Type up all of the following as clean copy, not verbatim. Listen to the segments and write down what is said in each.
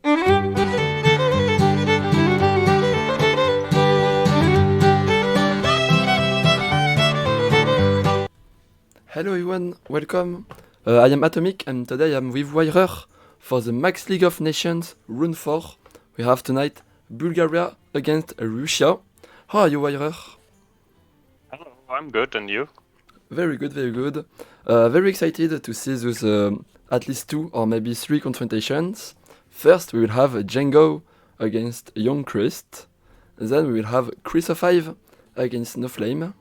Hello everyone, welcome. I am AtomiK and today I'm with wiRer for the Max League of Nations Round 4. We have tonight Bulgaria against Russia. How are you, wiRer? Hello, I'm good, and you? Very good, very good. Very excited to see those at least 2 or maybe 3 confrontations. First we will have Django against Young Christ. Then we will have Chris of 5 against No Flame.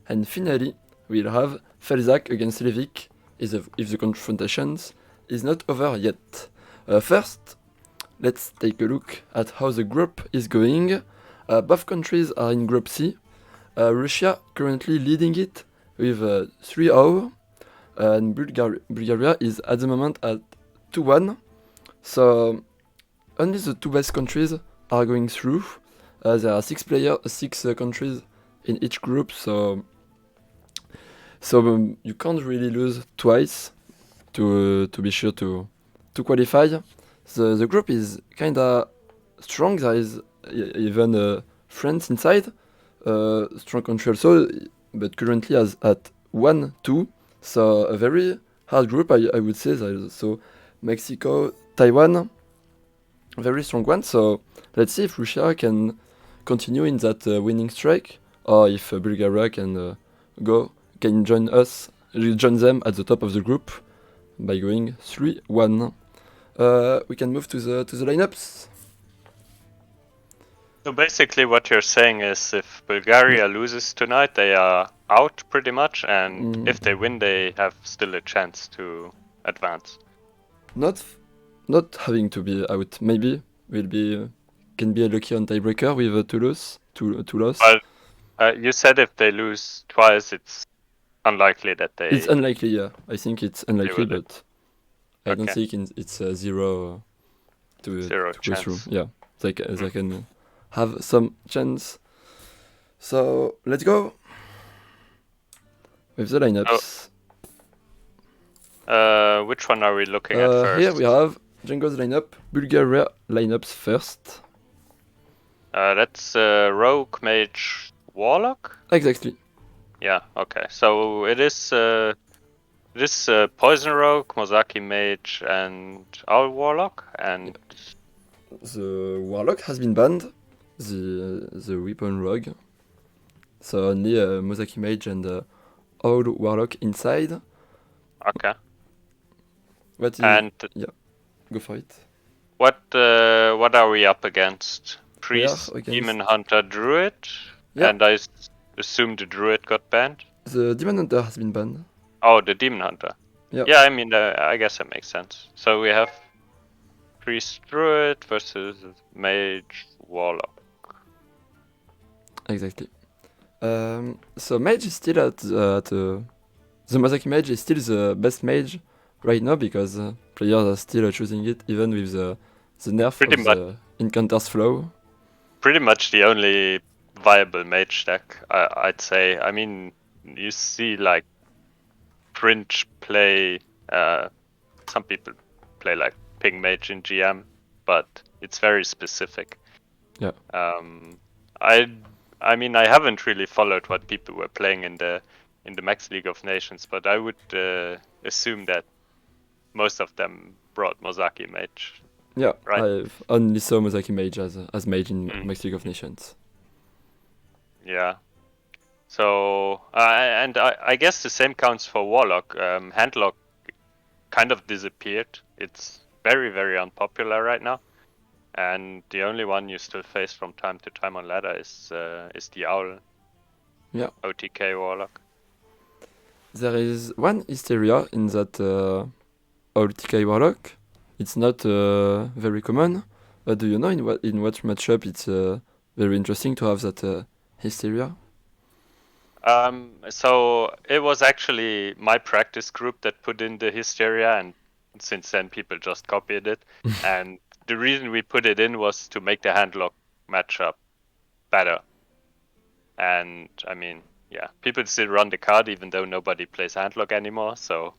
And finally we will have Felzak against Levik if the confrontations is not over yet. First, let's take a look at how the group is going. Both countries are in Group C. Russia currently leading it with 3-0, and Bulgaria is at the moment at 2-1. So only the 2 best countries are going through. There are 6 countries in each group, so you can't really lose twice to be sure to qualify. The group is kinda strong. There is even France inside, strong country also, but currently at 1-2. So a very hard group, I would say. There is also Mexico, Taiwan, very strong one. So let's see if Russia can continue in that winning streak, or if Bulgaria can join them at the top of the group by going 3-1. We can move to the lineups. So basically what you're saying is if Bulgaria loses tonight, they are out pretty much, and if they win, they have still a chance to advance. Not having to be out. Maybe can be lucky on tiebreaker with two loss. But you said if they lose twice, it's unlikely that they... It's unlikely, yeah. I think it's unlikely, but I don't Okay. think it's zero to Zero go through. chance. Yeah, they can have some chance. So let's go with the lineups. Which one are we looking at first? Here we have Django's lineup, Bulgaria lineups first. That's Rogue, Mage, Warlock? Exactly. Yeah, okay. So it is Poison Rogue, Mozaki Mage, and Owl Warlock, and... The Warlock has been banned, the Weapon Rogue. So only Mozaki Mage and Owl Warlock inside. Okay. Yeah, go for it. What are we up against? Priest, Demon Hunter, Druid? Yeah. And I assume the Druid got banned? The Demon Hunter has been banned. Oh, the Demon Hunter. Yeah. Yeah, I mean, I guess that makes sense. So we have Priest, Druid versus Mage, Warlock. Exactly. So Mage is still the Mozaki Mage is still the best Mage right now because players are still choosing it even with the nerf of the Encounters flow. Pretty much the only viable Mage deck, I'd say. I mean, you see like Fringe play, some people play like Ping Mage in GM, but it's very specific. Yeah. I mean, I haven't really followed what people were playing in the Max League of Nations, but I would assume that most of them brought Mozaki Mage. Yeah, right? I've only saw Mozaki Mage as Mage in Max League of Nations. Yeah. So, and I guess the same counts for Warlock. Handlock kind of disappeared. It's very, very unpopular right now. And the only one you still face from time to time on ladder is the Owl. Yeah. OTK Warlock. There is one Hysteria in that OTK Warlock. It's not very common. Do you know in what matchup it's very interesting to have that Hysteria? So it was actually my practice group that put in the Hysteria, and since then people just copied it. And the reason we put it in was to make the handlock matchup better. And I mean, yeah, people still run the card even though nobody plays handlock anymore, so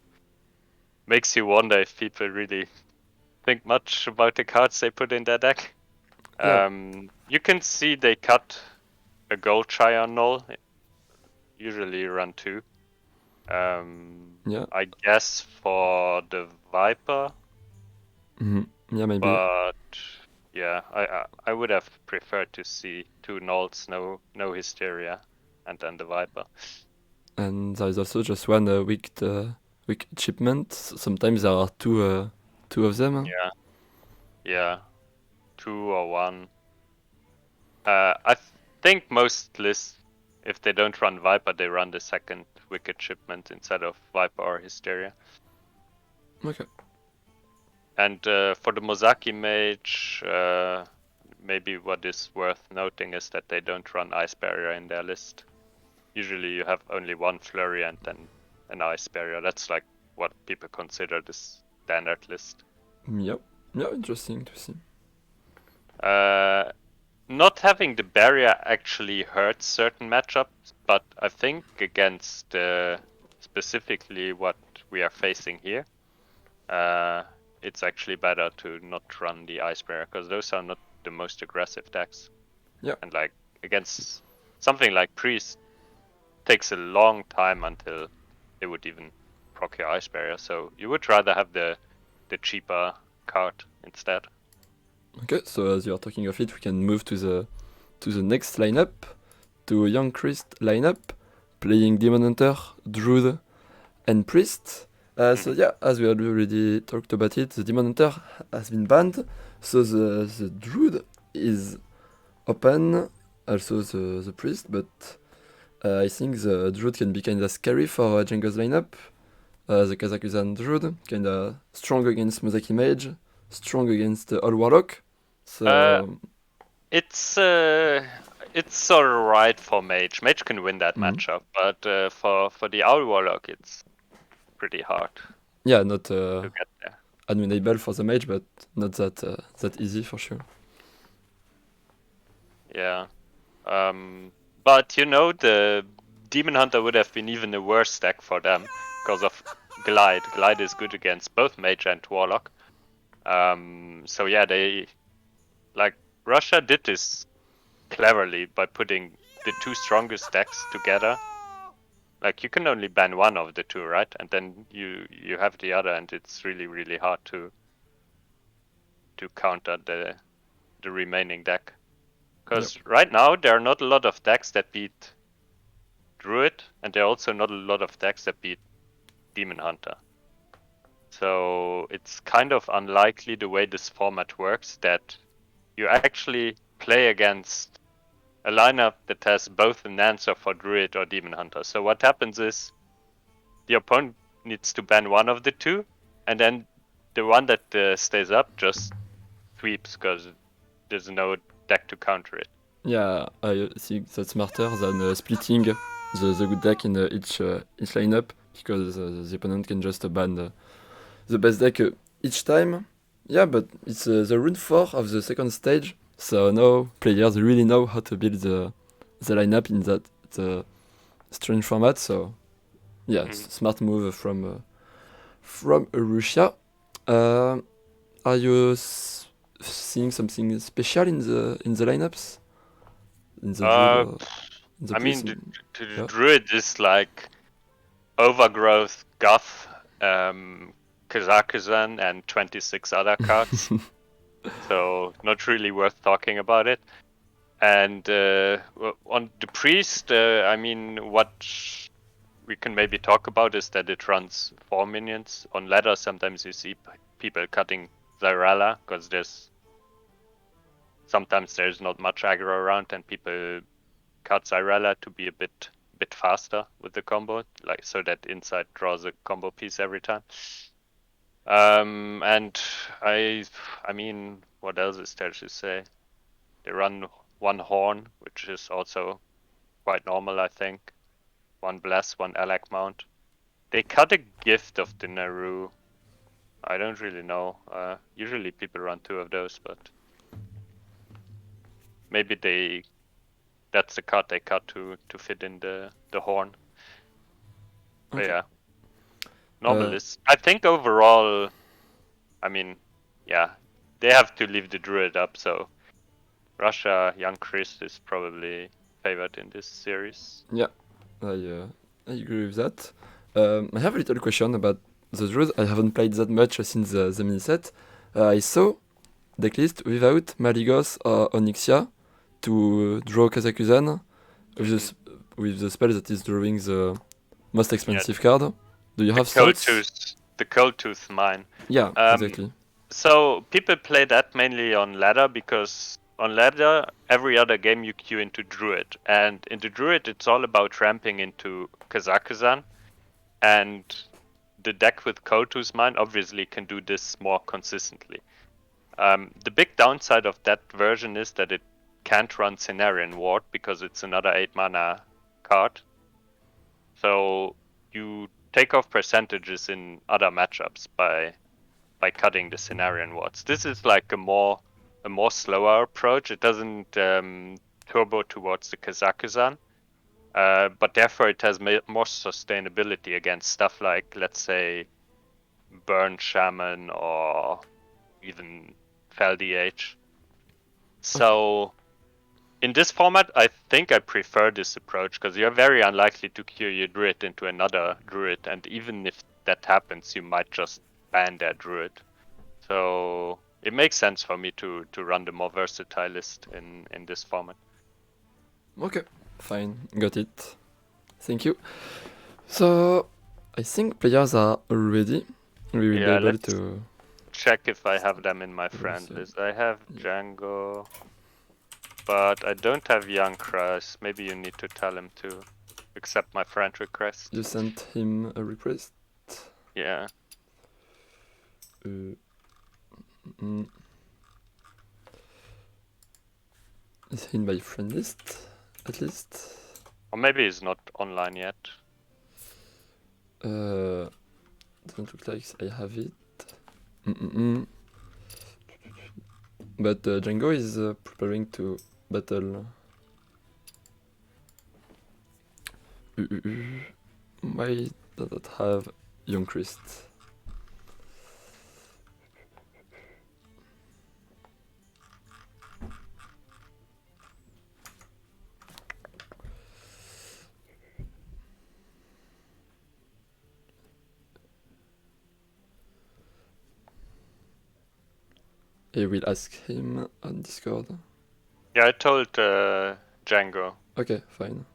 makes you wonder if people really think much about the cards they put in their deck. Yeah. You can see they cut a gold Chion null. Usually run 2. Yeah. I guess for the Viper, Yeah, maybe. but yeah, I would have preferred to see 2 nulls, no Hysteria, and then the Viper. And there is also just one weak achievement. Sometimes there are two of them. Yeah, 2 or 1. I think most lists, if they don't run Viper, they run the second Wicked Shipment instead of Viper or Hysteria. Okay. And for the Mozaki Mage, maybe what is worth noting is that they don't run Ice Barrier in their list. Usually you have only one Flurry and then an Ice Barrier. That's like what people consider the standard list. Yep. Yeah, interesting to see. Not having the barrier actually hurts certain matchups, but I think against specifically what we are facing here, it's actually better to not run the Ice Barrier, because those are not the most aggressive decks. Yeah. And like against something like Priest, takes a long time until they would even proc your Ice Barrier, so you would rather have the cheaper card instead. Okay, so as you are talking of it, we can move to the next lineup, to Young Christ lineup, playing Demon Hunter, Druid, and Priest. So yeah, as we had already talked about it, the Demon Hunter has been banned, so the Druid is open, also the Priest, but I think the Druid can be kinda scary for Django's lineup. The Kazakhstan Druid, kinda strong against Mozaki Mage, strong against all Warlock. So It's alright for Mage. Mage can win that matchup, but for the Owl Warlock, it's pretty hard yeah, not to get there. unwinnable for the Mage, but not that easy for sure. Yeah. But you know, the Demon Hunter would have been even a worse deck for them because of Glide. Glide is good against both Mage and Warlock. So yeah, they like Russia did this cleverly by putting the 2 strongest decks together. Like you can only ban one of the 2, right? And then you have the other, and it's really hard to counter the remaining deck. Because right now there are not a lot of decks that beat Druid, and there are also not a lot of decks that beat Demon Hunter. So it's kind of unlikely the way this format works that you actually play against a lineup that has both an answer for Druid or Demon Hunter. So what happens is the opponent needs to ban one of the 2, and then the one that stays up just sweeps because there's no deck to counter it. Yeah, I think that's smarter than splitting the good deck in each lineup, because the opponent can just ban the best deck each time. Yeah, but it's the rune 4 of the second stage, so now players really know how to build the lineup in that strange format. So yeah, smart move from Russia. Are you seeing something special in the lineups? In the Druid, in the I mean, Priest? the Druid is like Overgrowth, Goth, Kazakhstan, and 26 other cards. So not really worth talking about it. And on the Priest, I mean, what we can maybe talk about is that it runs 4 minions. On ladder, sometimes you see people cutting Zyrella, because sometimes there's not much aggro around, and people cut Zyrella to be a bit faster with the combo, like so that Insight draws a combo piece every time. And I mean, what else is there to say? They run 1 Horn, which is also quite normal, I think. 1 Bless, 1 Alak Mount. They cut a Gift of the Naru. I don't really know. Usually people run 2 of those, but maybe that's the cut they cut to fit in the Horn. But Okay. yeah, normal list. I think overall, I mean, yeah, they have to leave the druid up. So Russia, young Chris is probably favored in this series. Yeah, I agree with that. I have a little question about the druid. I haven't played that much since the mini set. I saw decklist without Maligos or Onyxia to draw Kazakusan with with the spell that is drawing the most expensive card. Do you have thoughts? The Cold Tooth mine. Yeah, exactly. So people play that mainly on ladder because on ladder every other game you queue into druid, and in the druid it's all about ramping into Kazakusan, and the deck with Cold Tooth mine obviously can do this more consistently. The big downside of that version is that it can't run Cenarian Ward because it's another 8 mana card. So you take off percentages in other matchups by cutting the Cenarian Wards. This is like a more slower approach. It doesn't turbo towards the Kazakusan, but therefore it has more sustainability against stuff like, let's say, Burn Shaman or even Fel DH. So in this format, I think I prefer this approach because you're very unlikely to queue your druid into another druid, and even if that happens, you might just ban that druid. So it makes sense for me to run the more versatile list in this format. Okay, fine, got it. Thank you. So I think players are ready. We will be able to check if I have them in my friend list. I have Django, but I don't have Young Crush. Maybe you need to tell him to accept my friend request. You sent him a request? Yeah. Is he in my friend list, at least? Or maybe he's not online yet. Doesn't look like I have it. But Django is preparing to battle. Why does it have Young Christ? I will ask him on Discord. Yeah, I told Django. Okay, fine.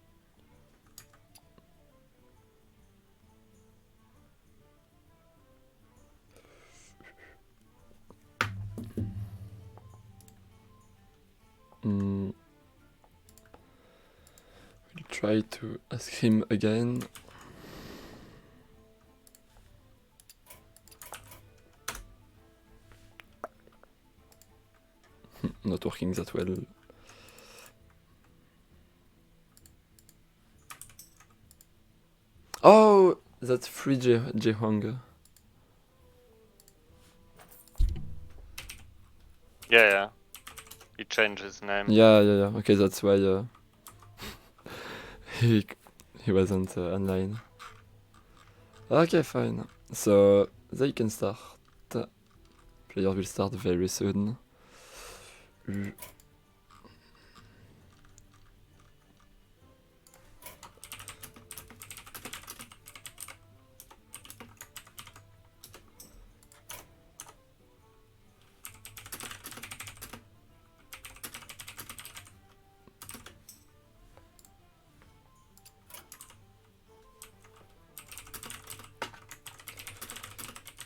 We'll try to ask him again. Not working that well. Oh, that's free Jehong. Yeah. He changed his name. Yeah. Okay, that's why he wasn't online. Okay, fine. So they can start. Player will start very soon.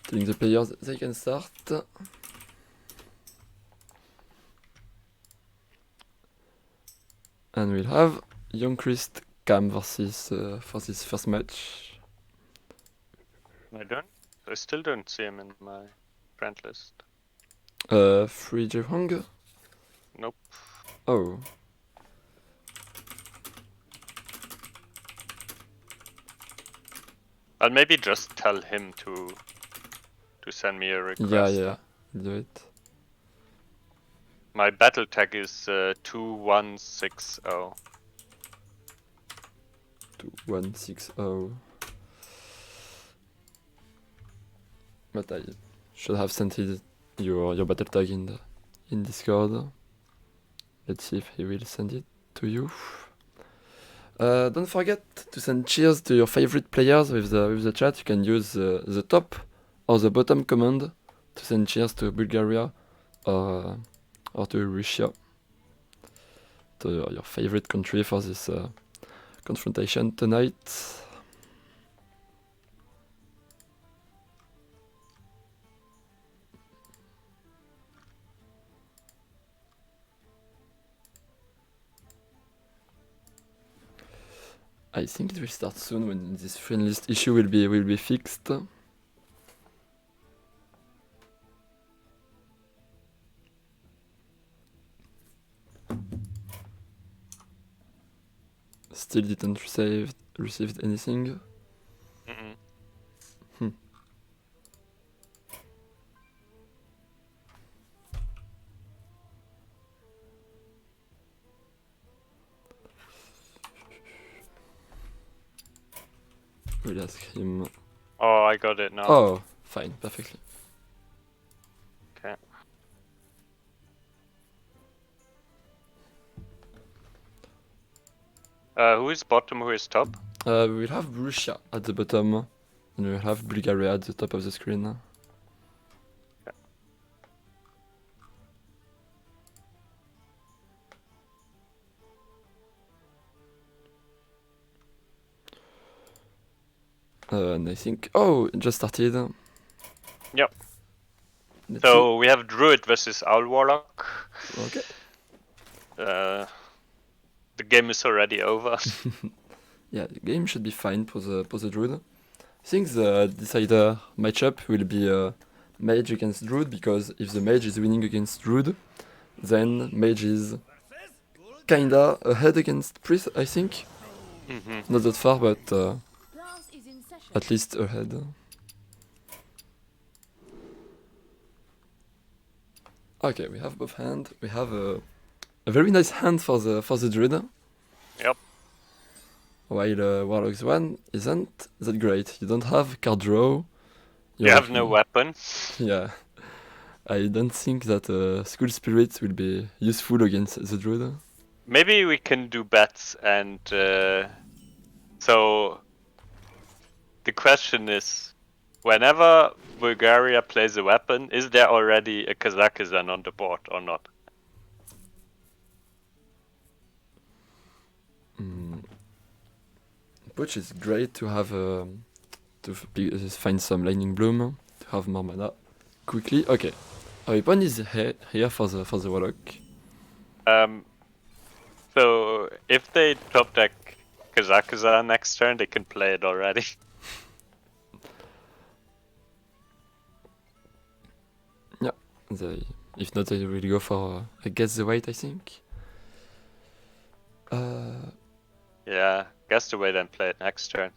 Telling the players they can start. And we'll have Young Christ Cam versus for this first match. I still don't see him in my friend list. Free Jehong? Nope. Oh. I'll maybe just tell him to send me a request. Yeah, do it. My battle tag is 2160. 2160. But I should have sent it your battle tag in Discord. Let's see if he will send it to you. Don't forget to send cheers to your favorite players with the chat. You can use the top or the bottom command to send cheers to Bulgaria or to Russia, to your favorite country for this confrontation tonight. I think it will start soon when this friend list issue will be fixed. Still didn't received anything. We'll ask him. Oh, I got it now. Oh, fine, perfectly. Okay. Who is bottom, who is top? We'll have Russia at the bottom, and we'll have Bulgaria at the top of the screen. And I think, oh, it just started. Yep. Let's So we have Druid versus Owl Warlock. Okay. The game is already over. Yeah, the game should be fine for the Druid. I think the decider matchup will be Mage against Druid, because if the Mage is winning against Druid, then Mage is kinda ahead against Priest, I think. Not that far, but at least ahead. Okay, we have both hand. We have a very nice hand for the Druid. Yep. While Warlock's one isn't that great. You don't have card draw. You have no weapon. Yeah. I don't think that School Spirit will be useful against the Druid. Maybe we can do bets, and so the question is, whenever Bulgaria plays a weapon, is there already a Kazakhstan on the board or not? Which is great to have find some Lightning Bloom, to have more mana quickly. Okay, our weapon is here for the Warlock. So if they top deck Kazakhstan next turn, they can play it already. Yeah, if not, they will go for Guess the Weight, I think. Yeah, guess the way then play it next turn.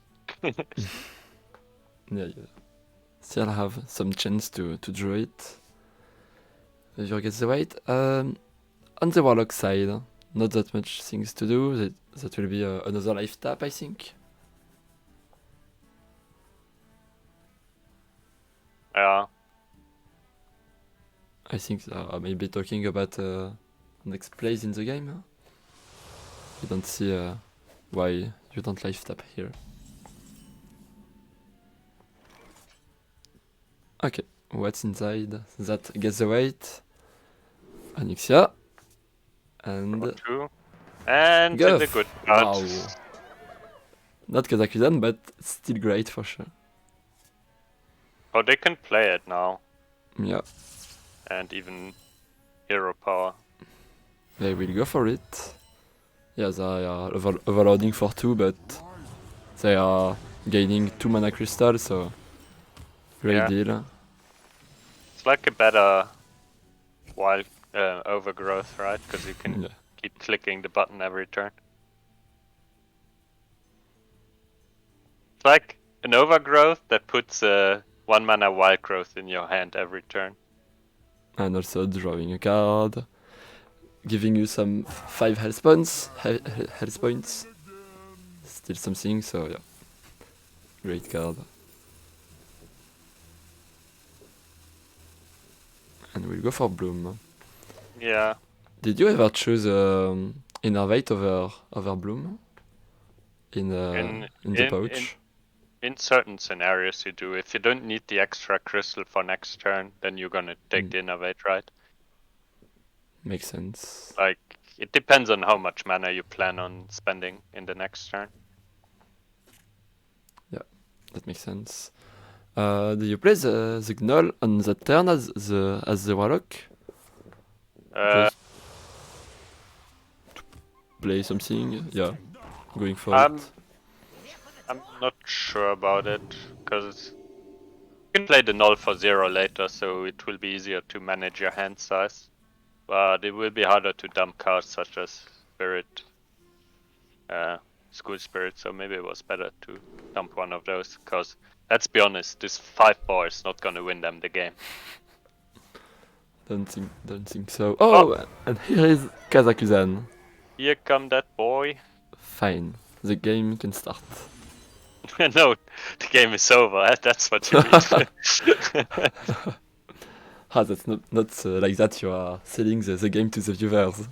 Yeah, still have some chance to draw it. If you Guess the Weight. On the Warlock side, not that much things to do. That will be another life tap, I think. Yeah. I think maybe talking about next plays in the game. You don't see why you don't life tap here. Okay, what's inside? That Guess the Weight. Onyxia. And True. And Guff. the good card. Wow. Not Kazakhstan, but still great for sure. Oh, they can play it now. Yeah, And even hero power. they will go for it. Yeah, they are overloading for 2, but they are gaining 2 mana crystal, so great deal. It's like a better wild overgrowth, right? Because you can keep clicking the button every turn. It's like an overgrowth that puts 1 mana wild growth in your hand every turn. And also drawing a card, giving you some 5 health points. Health points. Still something, so yeah. Great card. And we'll go for Bloom. Yeah. Did you ever choose Innervate over Bloom? In the pouch? In certain scenarios you do. If you don't need the extra crystal for next turn, then you're gonna take the Innervate, right? Makes sense. Like, it depends on how much mana you plan on spending in the next turn. Yeah, that makes sense. Do you play the Gnoll on that turn as the Warlock? Just to play something? Yeah, going for it. I'm not sure about it, because you can play the Null for 0 later, so it will be easier to manage your hand size. But it will be harder to dump cards such as Spirit, School Spirit, so maybe it was better to dump one of those, because let's be honest, this 5-4 is not gonna win them the game. Don't think so. Oh, and here is Kazakusan. Here come that boy. Fine, the game can start. No, the game is over. That's what you mean. That's not like that. You are selling the game to the viewers.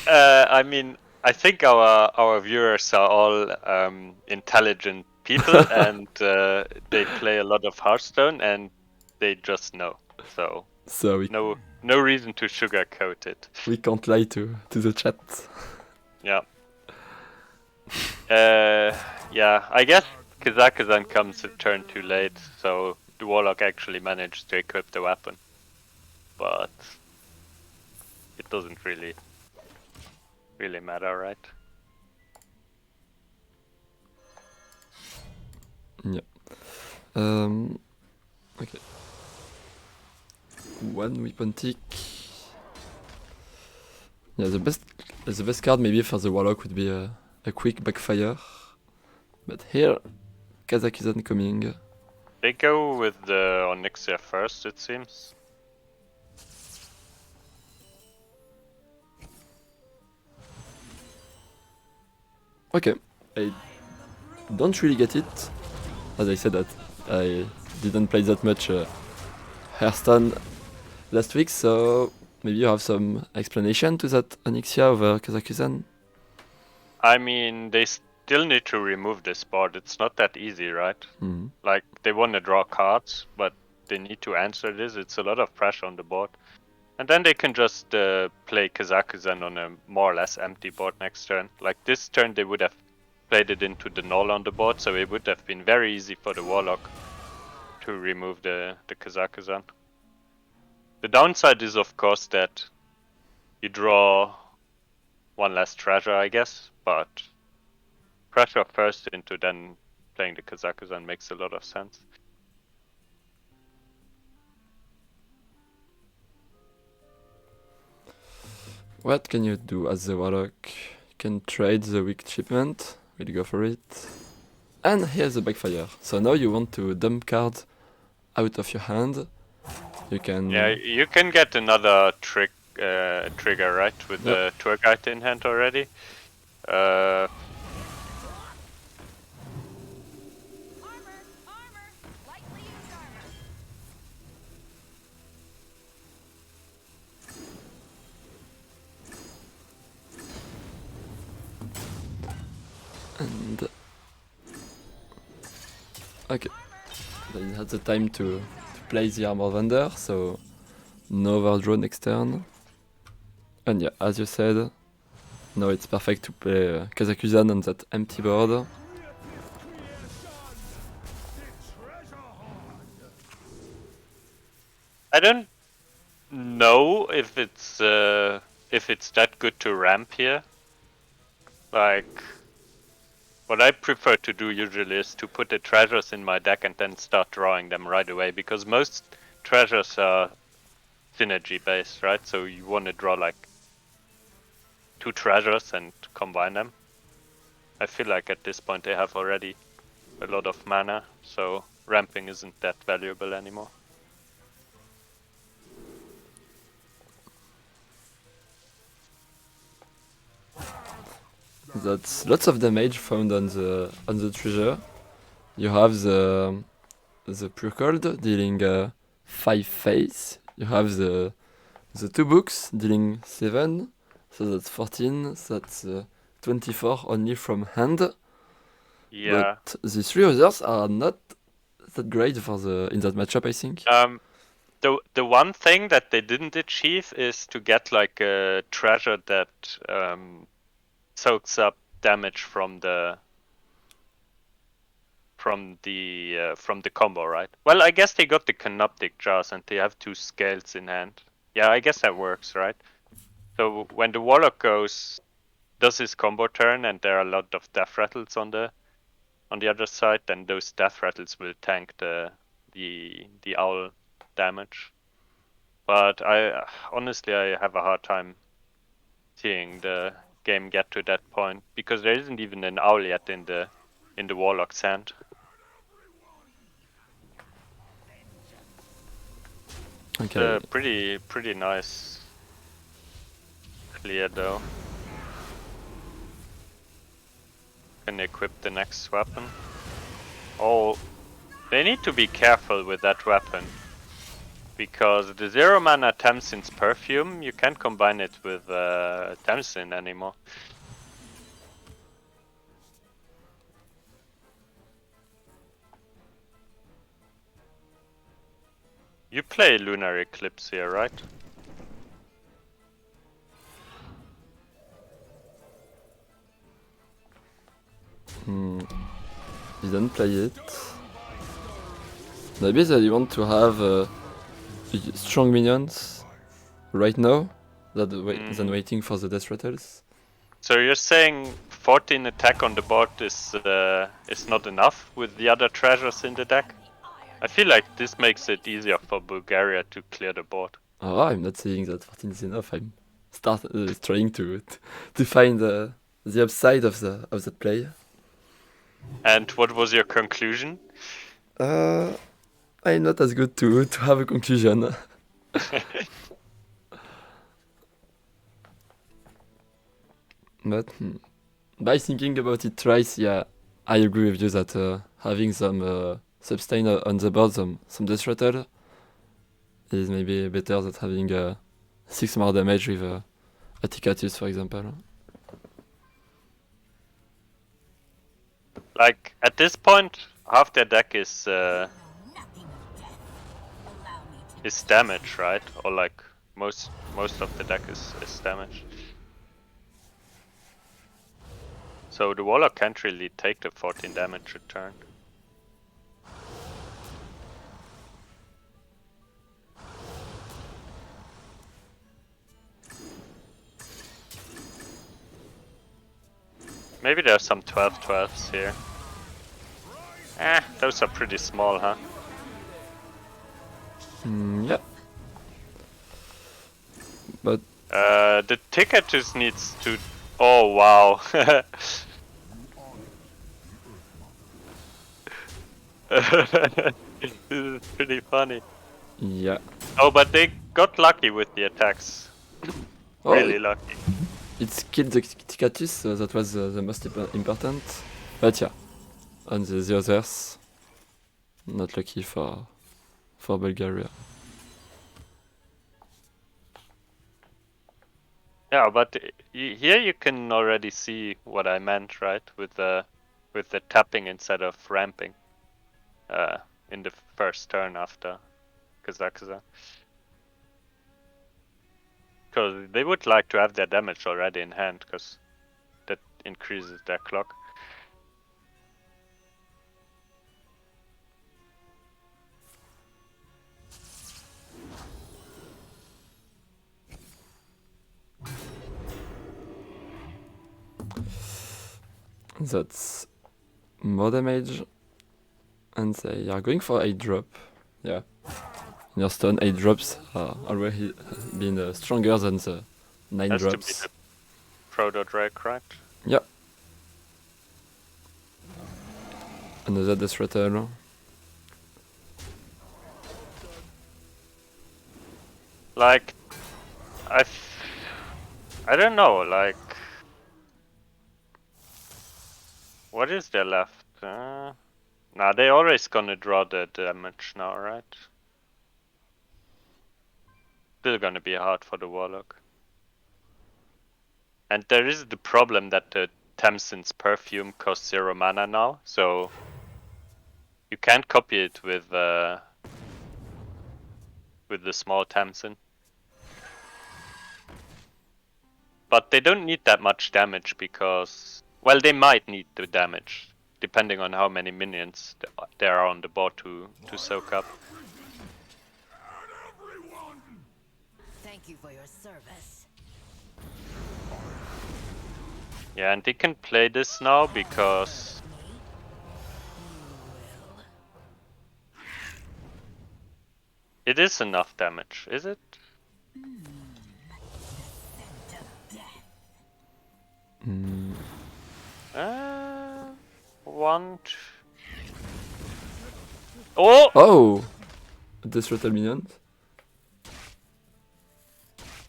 I mean, I think our viewers are all intelligent people, and they play a lot of Hearthstone, and they just know. So no reason to sugarcoat it. We can't lie to the chat. Yeah. Yeah, I guess Kazakazan comes a turn too late, so the Warlock actually managed to equip the weapon. But it doesn't really matter, right? Yeah. Okay. One weapon tick. Yeah, the best card maybe for the Warlock would be a quick backfire. But here, Kazakusan coming. They go with the Onyxia first, it seems. Okay, I don't really get it. As I said that I didn't play that much Hearthstone last week, so maybe you have some explanation to that Onyxia over Kazakusan? I mean, they still need to remove this board. It's not that easy, right? Mm-hmm. Like, they want to draw cards, but they need to answer this. It's a lot of pressure on the board. And then they can just play Kazakuzan on a more or less empty board next turn. Like this turn they would have played it into the Null on the board, so it would have been very easy for the Warlock to remove the Kazakuzan. The downside is of course that you draw one less treasure, I guess, but pressure first into then playing the Kazakuzan makes a lot of sense. What can you do as the Warlock? You can trade the weak shipment. We'll go for it. And here's the backfire. So now you want to dump cards out of your hand. You can... Yeah, you can get another trigger, right? With the tour guide in hand already. And... Okay. Then you had the time to play the Armor Vendor, so no overdraw next turn. And yeah, as you said, now it's perfect to play Kazakusan on that empty board. I don't know if it's that good to ramp here. Like, what I prefer to do usually is to put the treasures in my deck and then start drawing them right away, because most treasures are synergy based, right? So you want to draw like 2 treasures and combine them. I feel like at this point they have already a lot of mana, so ramping isn't that valuable anymore. That's lots of damage found on the treasure. You have the Pure Cold dealing 5 phase You have the 2 books dealing 7, so that's 14, so that's 24 only from hand. Yeah. But the 3 others are not that great for in that matchup, I think. The one thing that they didn't achieve is to get like a treasure that soaks up damage from the combo, right? Well, I guess they got the canoptic jars and they have 2 scales in hand. Yeah, I guess that works, right? So when the warlock does his combo turn and there are a lot of death rattles on the other side, then those death rattles will tank the owl damage. But honestly I have a hard time seeing the game get to that point because there isn't even an owl yet in the warlock's hand. Okay. Pretty nice clear though. Can equip the next weapon. Oh, they need to be careful with that weapon. Because the 0 mana Tamsin's Perfume, you can't combine it with Tamsin anymore. You play Lunar Eclipse here, right? Didn't play it. Maybe they want to have strong minions right now than waiting for the death rattles. So you're saying 14 attack on the board is not enough with the other treasures in the deck? I feel like this makes it easier for Bulgaria to clear the board. Oh, I'm not saying that 14 is enough. I'm trying to find the upside of that play. And what was your conclusion? I'm not as good to have a conclusion. But by thinking about it twice, yeah, I agree with you that having some sustain on the board, some death rattle, is maybe better than having 6 more damage with Atticatus, for example. Like at this point, half their deck is damage, right? Or like most of the deck is damage. So the warlock can't really take the 14 damage a turn. Maybe there's some 12/12s here. Those are pretty small, huh? Yeah. But the ticket just needs to. Oh wow! This is pretty funny. yeah. Oh, but they got lucky with the attacks. Really lucky. It's killed the Atticatus, so that was the most important. But yeah, on the others, not lucky for Bulgaria. Yeah, but here you can already see what I meant, right? With the tapping instead of ramping in the first turn after Kazakhstan. Because they would like to have their damage already in hand, because that increases their clock. That's more damage. And they are going for 8 drop. Yeah. In your stone, 8 drops are already been stronger than the 9 Has drops. To be the Proto Drake, right? Yeah. Another death rattle. Like, I don't know, like, what is there left? Nah, they always gonna draw the damage now, right? still gonna be hard for the Warlock. And there is the problem that the Tamsin's perfume costs 0 mana now, so you can't copy it with the small Tamsin. But they don't need that much damage because, well, they might need the damage depending on how many minions there are on the board to soak up. Thank you for your service. Yeah, and they can play this now because it is enough damage, is it? One. Oh! Oh! Disrupted minions.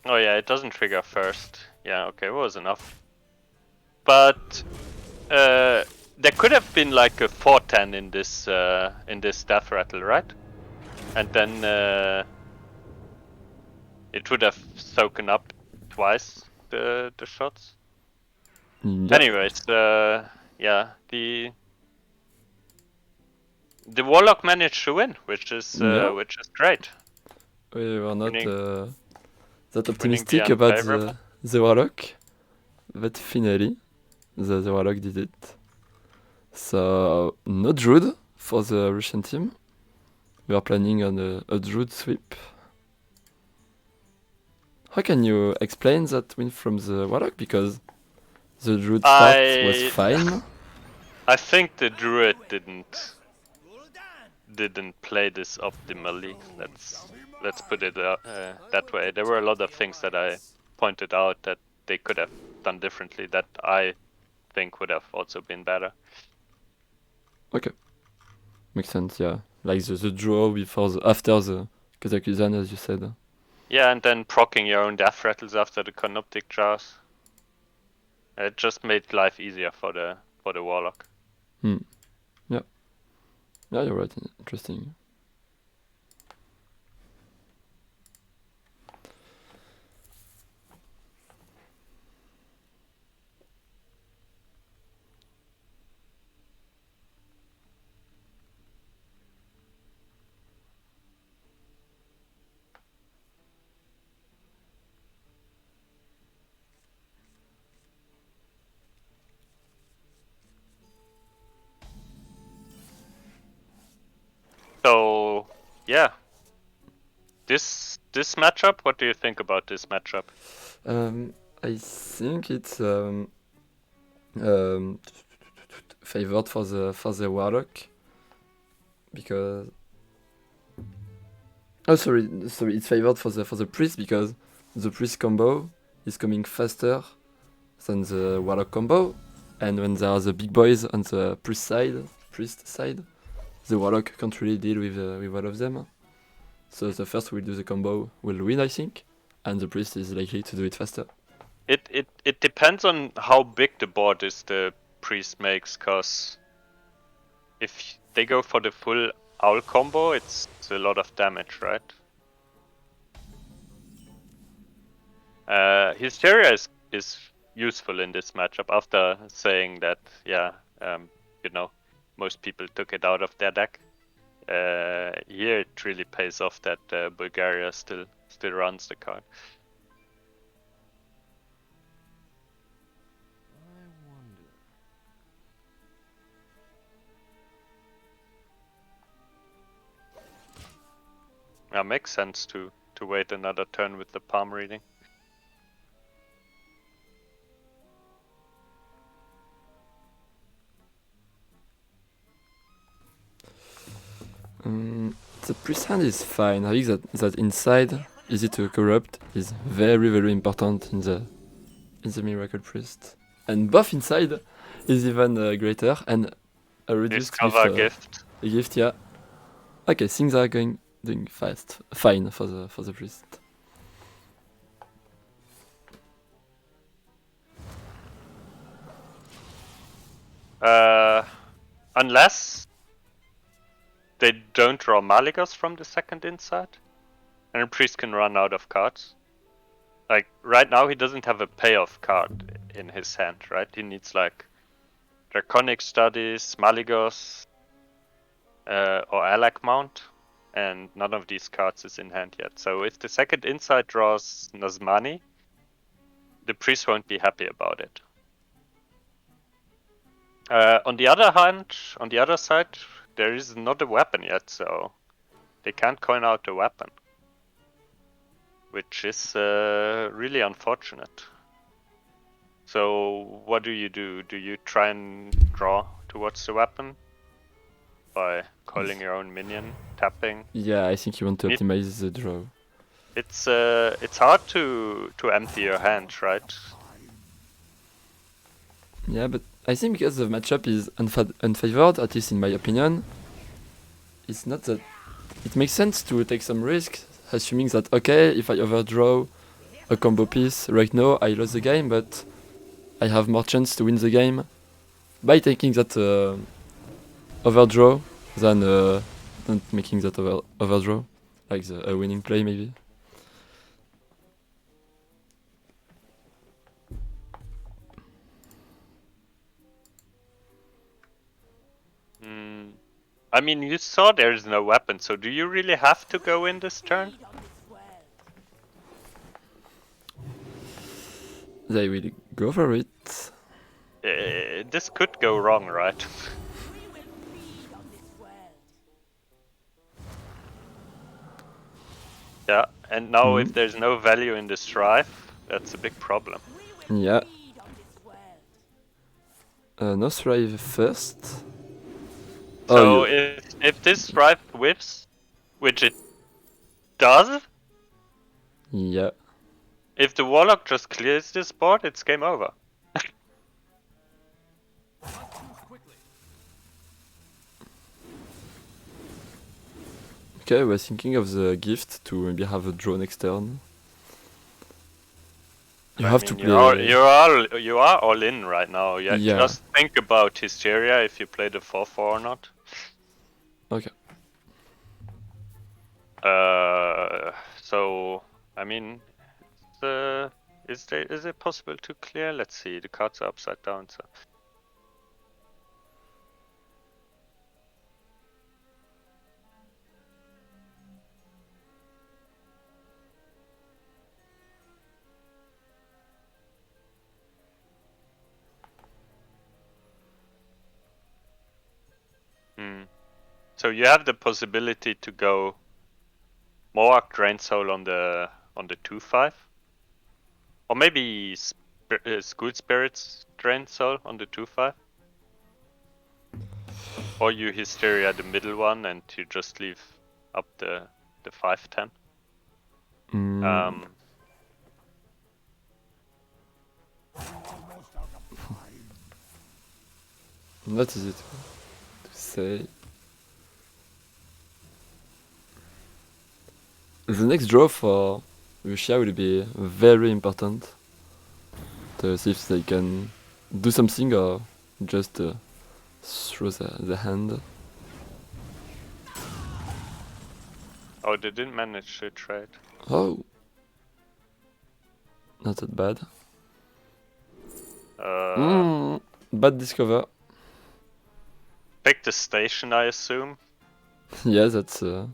Oh yeah, it doesn't trigger first. Yeah, okay, it was enough. But there could have been like a 410 in this death rattle, right? And then it would have soaken up twice the shots. Yep. Anyways, yeah, the Warlock managed to win, which is great. We were not Winning- that winning optimistic the about unfavorable. the Warlock, but finally the Warlock did it. So no Druid for the Russian team. We are planning on a Druid sweep. How can you explain that win from the Warlock? Because the Druid start was fine. I think the Druid didn't play this optimally. Let's put it that way. There were a lot of things that I pointed out that they could have done differently that I think would have also been better. Okay, makes sense. Yeah, like the draw after the Kazakhstan, as you said. Yeah, and then proccing your own death rattles after the Canoptic Jars. It just made life easier for the Warlock. Yeah, you're right. Interesting. So yeah, this matchup. What do you think about this matchup? I think it's favored for the Warlock because sorry, it's favored for the priest because the priest combo is coming faster than the Warlock combo, and when there are the big boys on the priest side, the Warlock can't really deal with all of them. So the first who will do the combo will win, I think, and the priest is likely to do it faster. It depends on how big the board is the priest makes, cause if they go for the full owl combo, it's a lot of damage, right? Hysteria is useful in this matchup after saying that, yeah, most people took it out of their deck. Here it really pays off that Bulgaria still runs the card. Yeah, makes sense to wait another turn with the palm reading. The priest hand is fine. I think that inside, easy to corrupt, is very, very important in the Miracle Priest. And buff inside is even greater, and a reduced Discover gift. A gift, yeah. Okay, things are doing fine for the priest. Unless they don't draw Malygos from the second inside, and a priest can run out of cards. Like right now, he doesn't have a payoff card in his hand, right? He needs like Draconic Studies, Maligos, or Alak Mount, and none of these cards is in hand yet. So if the second Insight draws Nazmani, the priest won't be happy about it. On the other hand, on the other side, there is not a weapon yet, so they can't coin out the weapon, which is really unfortunate. So what do? Do you try and draw towards the weapon by calling your own minion, tapping? Yeah, I think you want to optimize the draw. It's hard to empty your hand, right? Yeah, but I think because the matchup is unfavored, at least in my opinion, it's not that... It makes sense to take some risk, assuming that, okay, if I overdraw a combo piece right now, I lost the game, but I have more chance to win the game by taking that overdraw than not making that overdraw, like a winning play maybe. I mean, you saw there's no weapon, so do you really have to go in this turn? They will go for it. This could go wrong, right? Yeah, and now if there's no value in the strife, that's a big problem. Yeah. No thrive first. So if this strife whips, which it does, yeah. if the warlock just clears this board, it's game over. Okay, I was thinking of the gift to maybe have a draw next turn. You have to play. You are all in right now. Yeah. Just think about Hysteria if you play the 4/4 or not. Okay. So I mean, is it possible to clear? Let's see. The cards are upside down. So. So you have the possibility to go Moak Drain Soul on the 2/5, or maybe School Spirits Drain Soul on the 2/5, or you Hysteria the middle one and you just leave up the 5/10. What is it to say? The next draw for Russia will be very important to see if they can do something or just throw the hand. Oh, they didn't manage to trade. Oh, not that bad. Bad discover. Pick the station, I assume. Yeah, that's the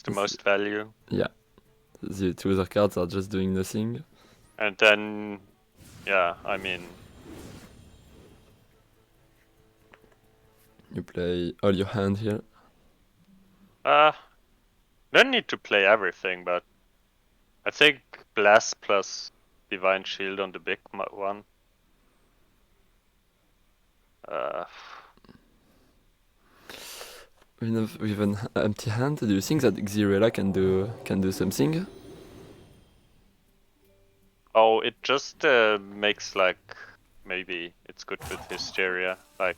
most value. Yeah, the two other cards are just doing nothing. And then, yeah, I mean, you play all your hand here. don't need to play everything, but I think Blast plus Divine Shield on the big one. With an empty hand, do you think that Xyrella can do something? Oh, it just makes like maybe it's good with Hysteria, like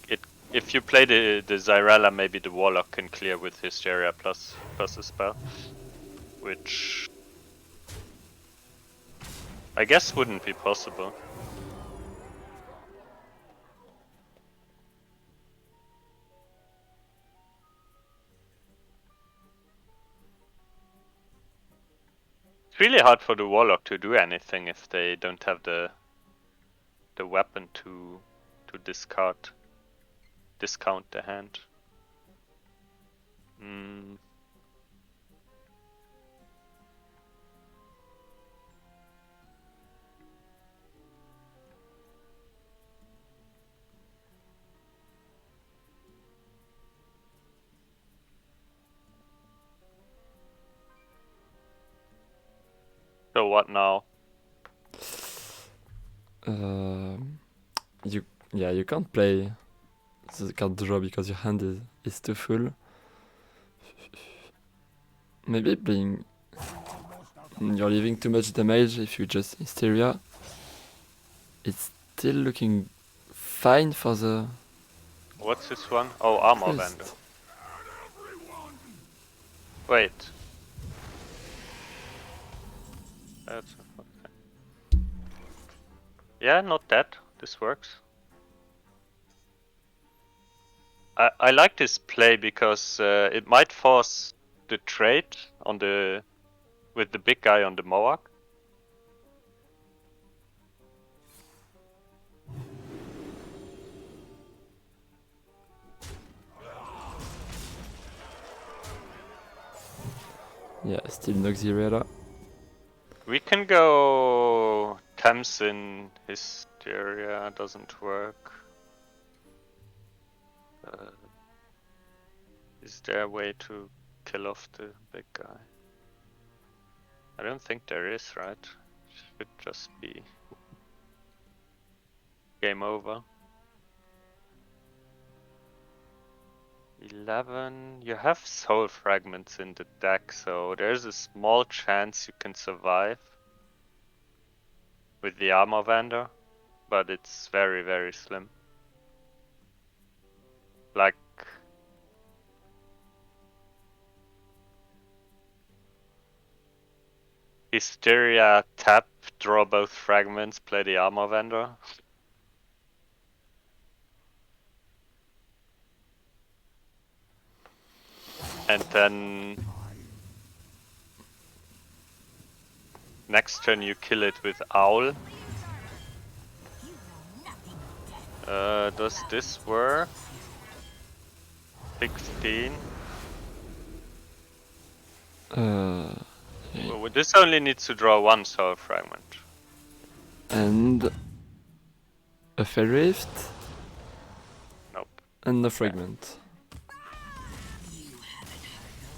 it. If you play the Xyrella, maybe the Warlock can clear with Hysteria plus a spell, which I guess wouldn't be possible. It's really hard for the Warlock to do anything if they don't have the weapon to discount the hand. So what now? You can't play the card draw because your hand is too full. Maybe playing. You're leaving too much damage if you just Hysteria. It's still looking fine for the. What's this one? Oh, Armor Priest. Vendor. Wait. That's okay. Yeah, not that. This works. I like this play because it might force the trade on with the big guy on the Mohawk. Yeah, still no Xyrella. We can go Thames in Hysteria, doesn't work. Is there a way to kill off the big guy? I don't think there is, right? Should just be game over. 11. You have soul fragments in the deck, so there's a small chance you can survive with the Armor Vendor, but it's very, very slim. Like, Hysteria, tap, draw both fragments, play the Armor Vendor. And then next turn you kill it with Owl. Does this work? 16. Well, this only needs to draw one soul fragment. And a Fell Rift. Nope. And no fragment.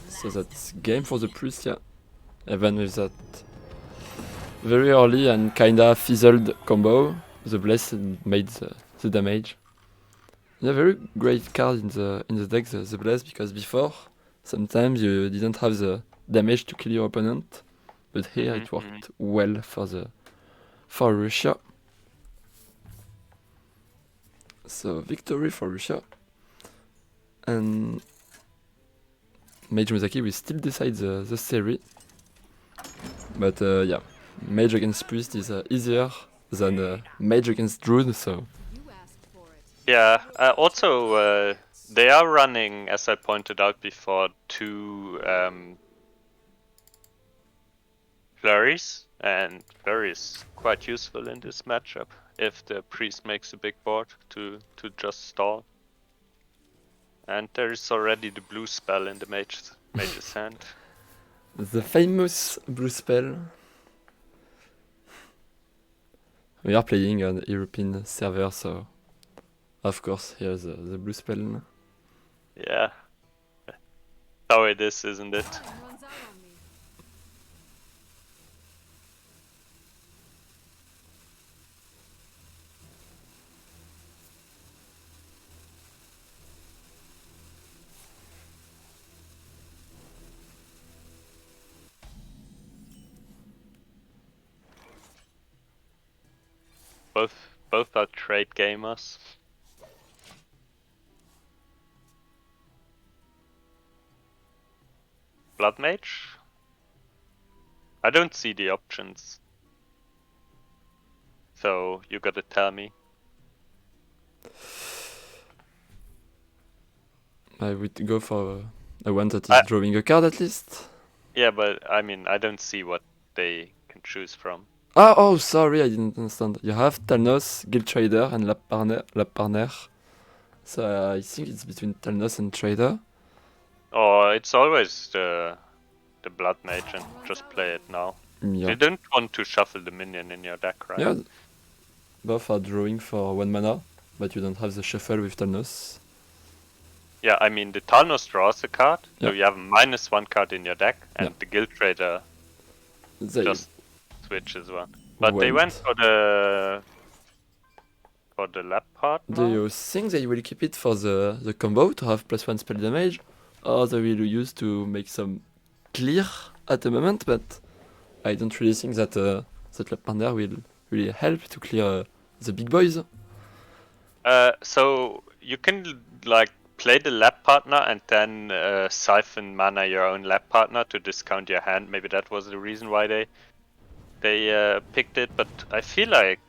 So that's game for the Priest, yeah. Even with that very early and kinda fizzled combo, the Blessed made the damage. Yeah, very great card in the deck, the Blessed, because before sometimes you didn't have the damage to kill your opponent, but here it worked well for Russia. So victory for Russia. And Mage Muzaki will still decide the series. But yeah, Mage against Priest is easier than Mage against Druid, so. Yeah, also they are running, as I pointed out before, 2 flurries, and flurry is quite useful in this matchup if the Priest makes a big board to just stall. And there is already the blue spell in the mage's hand. The famous blue spell. We are playing on European server, so of course here's the blue spell. Yeah. How it is, isn't it? Both are trade gamers. Blood Mage? I don't see the options. So you gotta tell me. I would go for a one that is drawing a card at least. Yeah, but I mean, I don't see what they can choose from. Oh, sorry, I didn't understand. You have Talnos, Guild Trader, and Lab Partner. So I think it's between Talnos and Trader. Or it's always the Blood Mage and just play it now. Yeah. You don't want to shuffle the minion in your deck, right? Yeah. Both are drawing for 1 mana, but you don't have the shuffle with Talnos. Yeah, I mean the Talnos draws a card, so Yeah. you have -1 card in your deck, and the Guild Trader They just switches one. But they went for the lab part Do now. you think they will keep it for the combo to have +1 spell damage? Or they will use to make some clear at the moment, but I don't really think that that Lab Partner will really help to clear the big boys. So you can like play the lab partner and then siphon mana your own lab partner to discount your hand. Maybe that was the reason why they picked it. But I feel like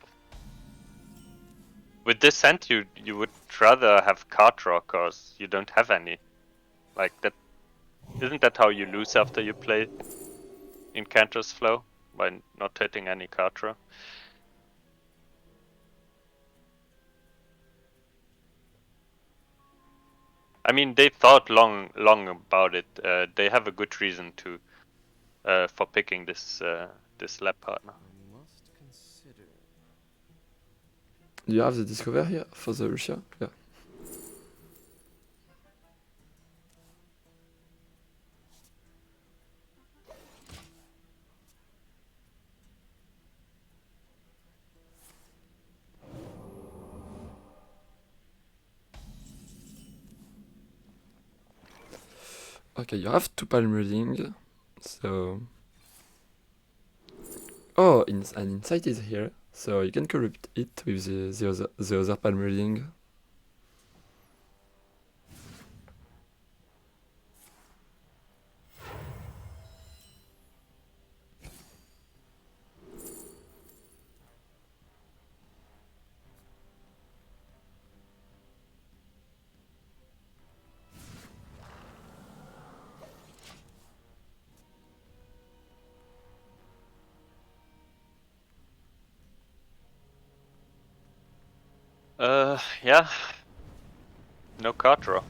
with this hand you would rather have card draw cause you don't have any. Like that, isn't that how you lose after you play Incanter's Flow by not hitting any card draw? I mean, they thought long about it. They have a good reason to for picking this this lab partner. Do you have the Discover here for the Russia? Yeah. Okay, you have 2 palm reading, so... Oh, an insight is here, so you can corrupt it with the other palm reading. Yeah. No card draw.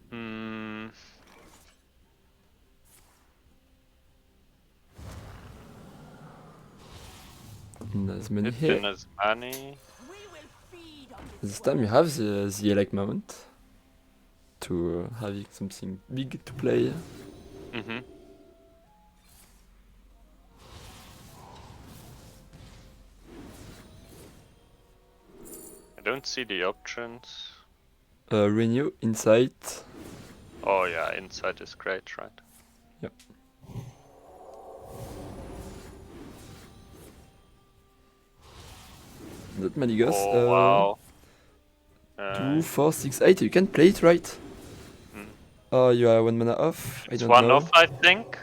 Hmm. There's many here. Neptune has money. This time you have the Elec Mount to having something big to play. Mm-hmm. I don't see the options. Renew, Insight. Oh yeah, Insight is great, right? Yep. That Maligos. Oh wow. 2, 4, 6, 8. You can play it, right? Mm. Oh, you are 1 mana off. I It's don't one know. off, I think.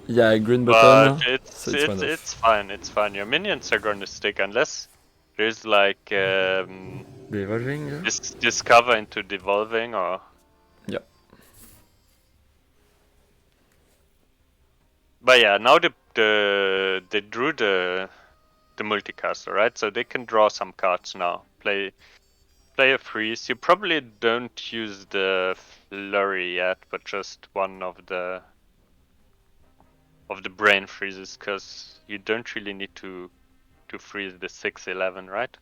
Yeah, green But button. it's So it's one off. it's fine. It's fine. Your minions are going to stick unless there's like Revolving. discover into devolving or. Yeah. But yeah, now they drew the multicaster, right? So they can draw some cards now. Play a freeze. You probably don't use the flurry yet, but just one of the brain freezes, because you don't really need to freeze the 6-11, right?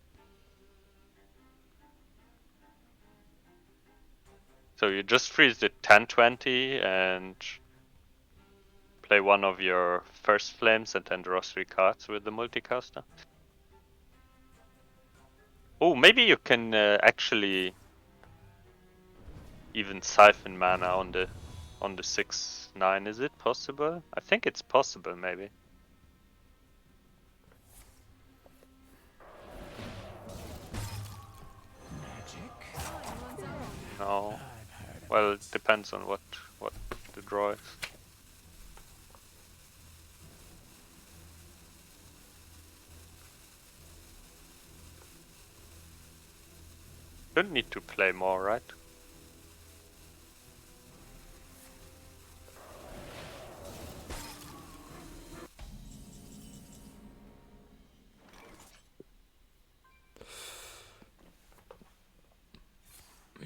So you just freeze the 10-20 and play one of your first flames and then draw 3 cards with the multicaster. Oh, maybe you can actually even siphon mana on the 6-9. Is it possible? I think it's possible, maybe. No. Well, it depends on what the draw is. Don't need to play more, right?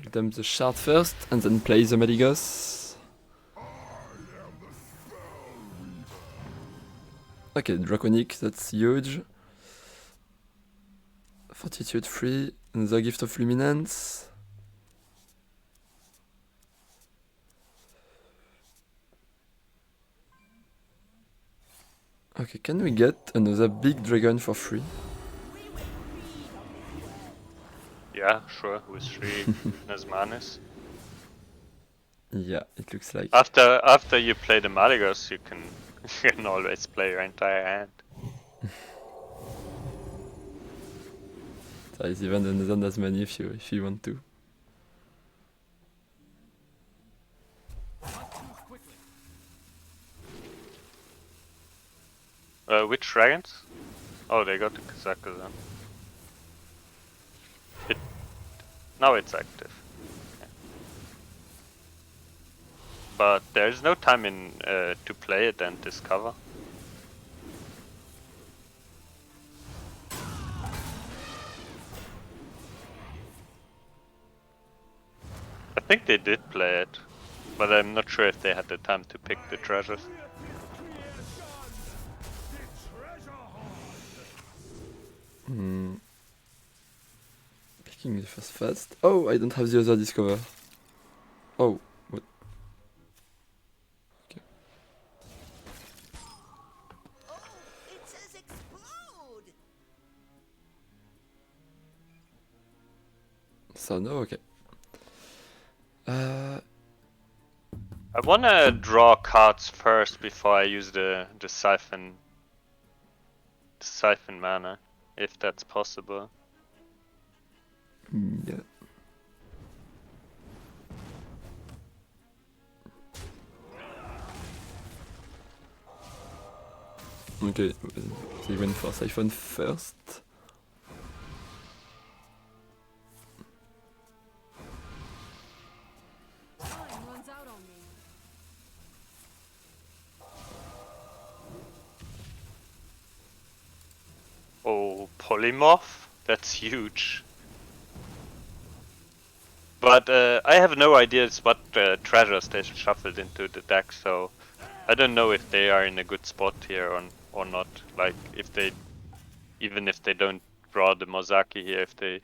give them the shard first and then play the Maligos. Okay, Draconic, that's huge. Fortitude 3, and the Gift of Luminance. Okay, can we get another big dragon for free? Yeah, sure, with 3 Nesmanis. Yeah, it looks like. After you play the Maligos, you can always play your entire hand. There is even another Nazmani if you want to. Which dragons? Oh, they got the Kazakhstan. Now it's active. Yeah. But there's no time in to play it and discover. I think they did play it, but I'm not sure if they had the time to pick the treasures. Picking the first fast. Oh, I don't have the other discover. Oh, what? Okay. Oh, it says explode. So no, okay. I wanna draw cards first before I use the siphon mana, if that's possible. Yeah. Okay, they went for Siphon first. Time runs out on me. Oh, Polymorph? That's huge. But I have no idea what treasures they shuffled into the deck, so I don't know if they are in a good spot here or not. Like, if they, even if they don't draw the Mozaki here, if they,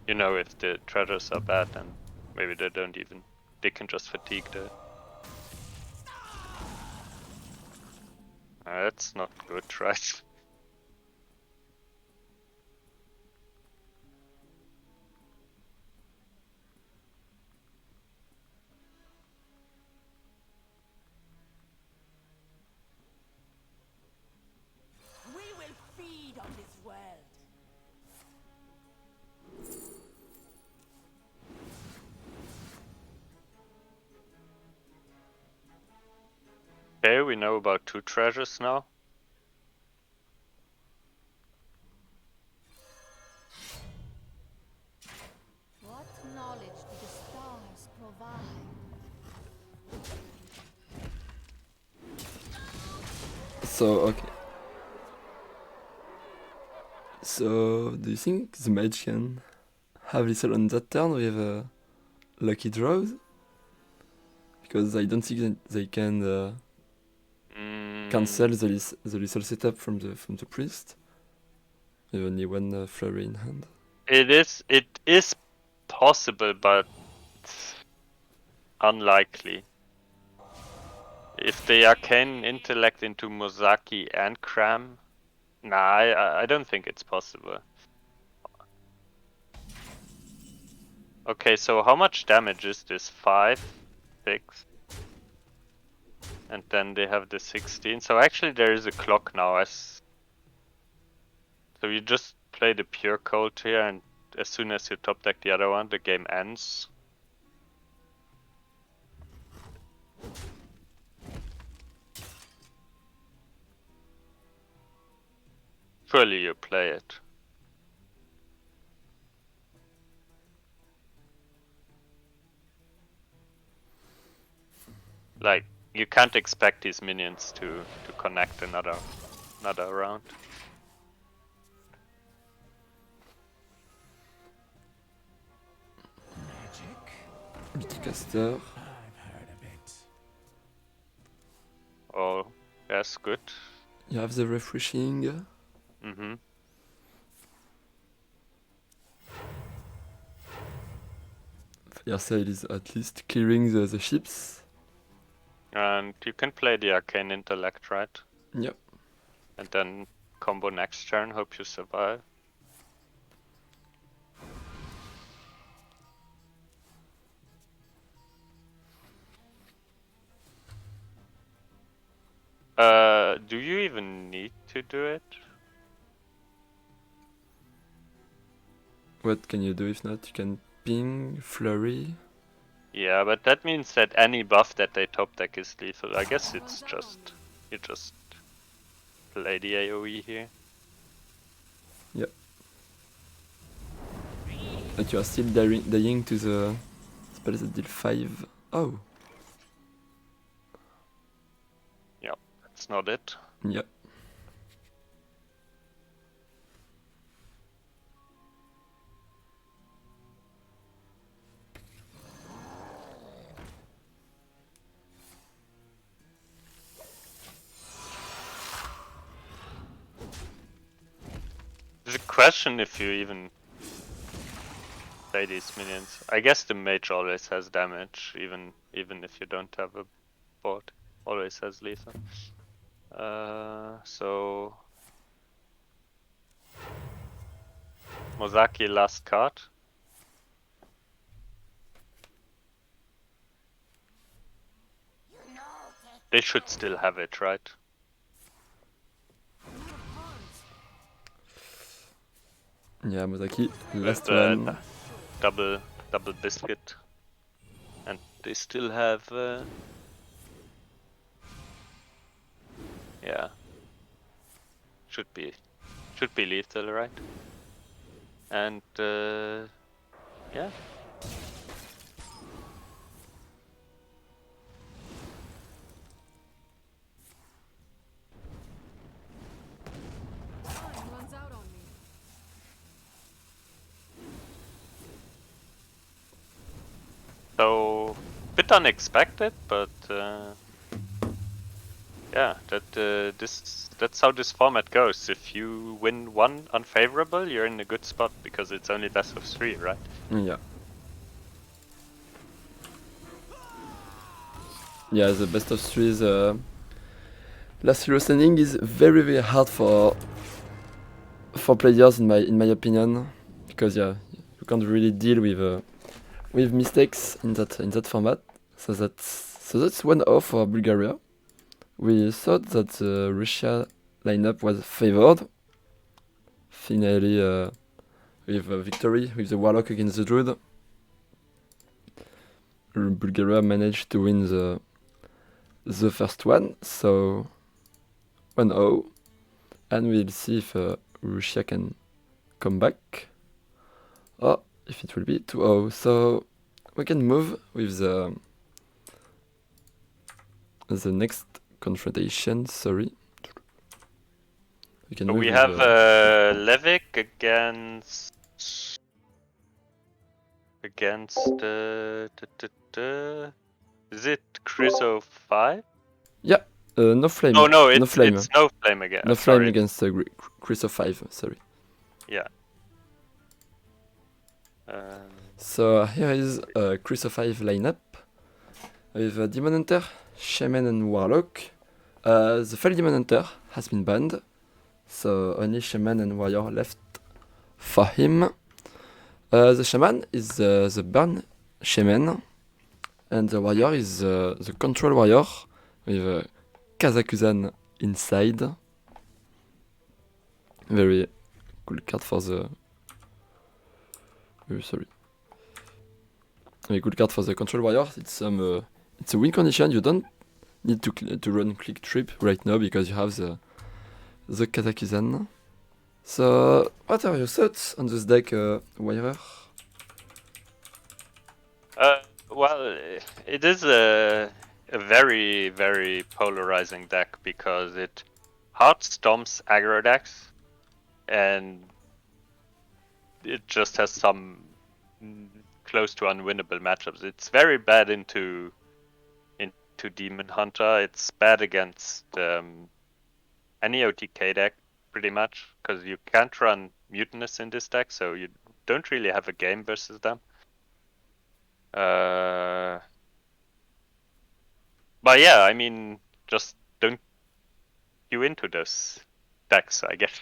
you know, if the treasures are bad, then maybe they don't even, they can just fatigue the... That's not good, right? We will feed on this world. Okay, we know about 2 treasures now. What knowledge do the stars provide? So, okay. So, do you think the mage can have little on that turn with lucky draws? Because I don't think that they can cancel the little setup from the priest. With only one flurry in hand. It is possible, but unlikely. If they arcane intellect into Mozaki and Cram, nah, I don't think it's possible. Okay, so how much damage is this? 5, 6, and then they have the 16. So actually, there is a clock now. So you just play the pure cold here, and as soon as you top deck the other one, the game ends. Surely you play it. Like, you can't expect these minions to connect another round. Magic? Multicaster. Oh, yes, good. You have the refreshing. Mm-hmm. Fire Sale is at least clearing the ships. And you can play the Arcane Intellect, right? Yep. And then combo next turn, hope you survive. Do you even need to do it? What can you do if not? You can ping, flurry. Yeah, but that means that any buff that they top deck is lethal. I guess it's just... you just play the AoE here. Yep. But you are still dying to the spells that deal 5. Oh. Yep, that's not it. Yep. There's a question if you even play these minions. I guess the mage always has damage, even if you don't have a board. Always has lethal. So Mozaki last card. They should still have it, right? Yeah, Mozaki, last With, one. double biscuit, and they still have. Yeah, should be lethal, right? And yeah. Time runs out on me. So, bit unexpected, but yeah, that's how this format goes. If you win one unfavorable, you're in a good spot because it's only best of 3, right? Yeah. Yeah, the best of 3's last hero standing is very hard for players in my opinion, because yeah, you can't really deal with mistakes in that format. So that's 1-0 for Bulgaria. We thought that the Russia lineup was favored. Finally, with a victory with the Warlock against the Druid, Bulgaria managed to win the first one. So 1-0, and we'll see if Russia can come back, or if it will be 2-0. So we can move with the next confrontation. Sorry. We can So move we with, have Levik against is it Chryso 5? yeah, no flame. Oh no, no flame. it's no flame again. No flame Sorry. against Chris of 5. Sorry. Yeah. So here is a Chris of 5 lineup with Demon Hunter, Shaman, and Warlock. The Fell Demon Hunter has been banned, so only Shaman and Warrior left for him. The Shaman is the Burn Shaman, and the Warrior is the Control Warrior with Kazakuzan inside. Very cool card for the... sorry. Very good card for the Control Warrior. It's a win condition. You don't need to run Click Trip right now because you have the Kazakuzan. So, what are your thoughts on this deck, wiRer? Well, it is a very, very polarizing deck because it hard stomps aggro decks, and it just has some close to unwinnable matchups. It's very bad into Demon Hunter. It's bad against any OTK deck, pretty much, because you can't run Mutinous in this deck, so you don't really have a game versus them. But yeah, I mean, just don't queue into those decks, I guess.